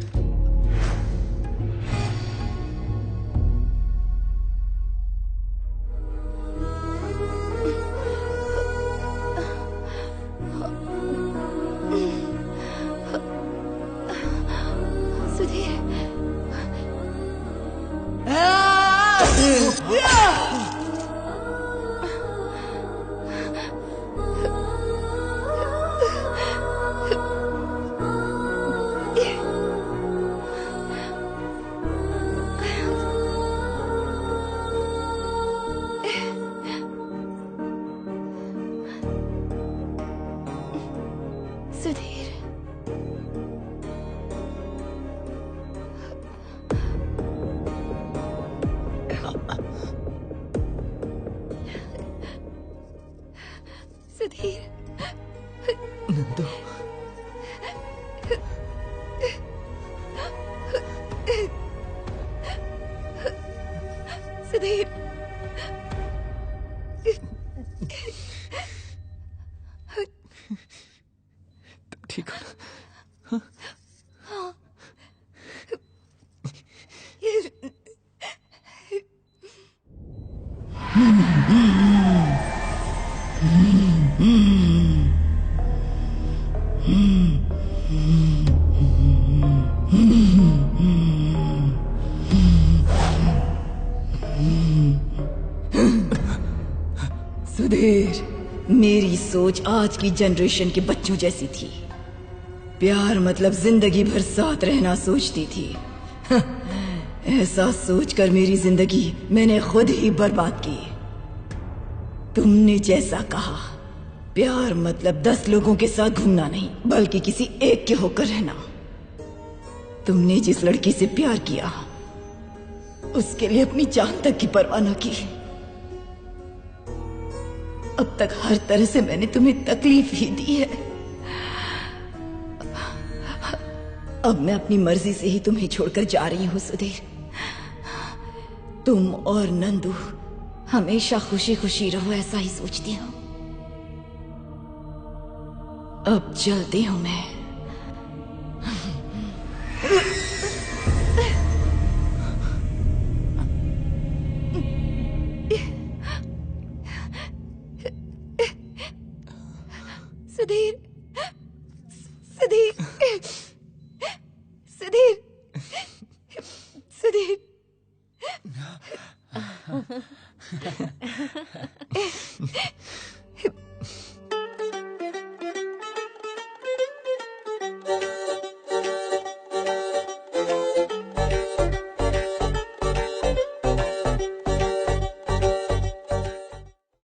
सुधीर, मेरी सोच आज की जनरेशन के बच्चों जैसी थी। प्यार मतलब जिंदगी भर साथ रहना सोचती थी। ऐसा सोचकर मेरी जिंदगी मैंने खुद ही बर्बाद की। तुमने जैसा कहा, प्यार मतलब 10 लोगों के साथ घूमना नहीं, बल्कि किसी एक के होकर रहना। तुमने जिस लड़की से प्यार किया, उसके लिए अपनी जान तक की परवाह न की। अब तक हर तरह से मैंने तुम्हें तकलीफ ही दी है। अब मैं अपनी मर्जी से ही तुम्हें छोड़कर जा रही हूँ सुधीर। तुम और नंदू हमेशा खुशी खुशी रहो, ऐसा ही सोचती हूँ। अब चलती हूँ मैं। सुधीर, सुधीर।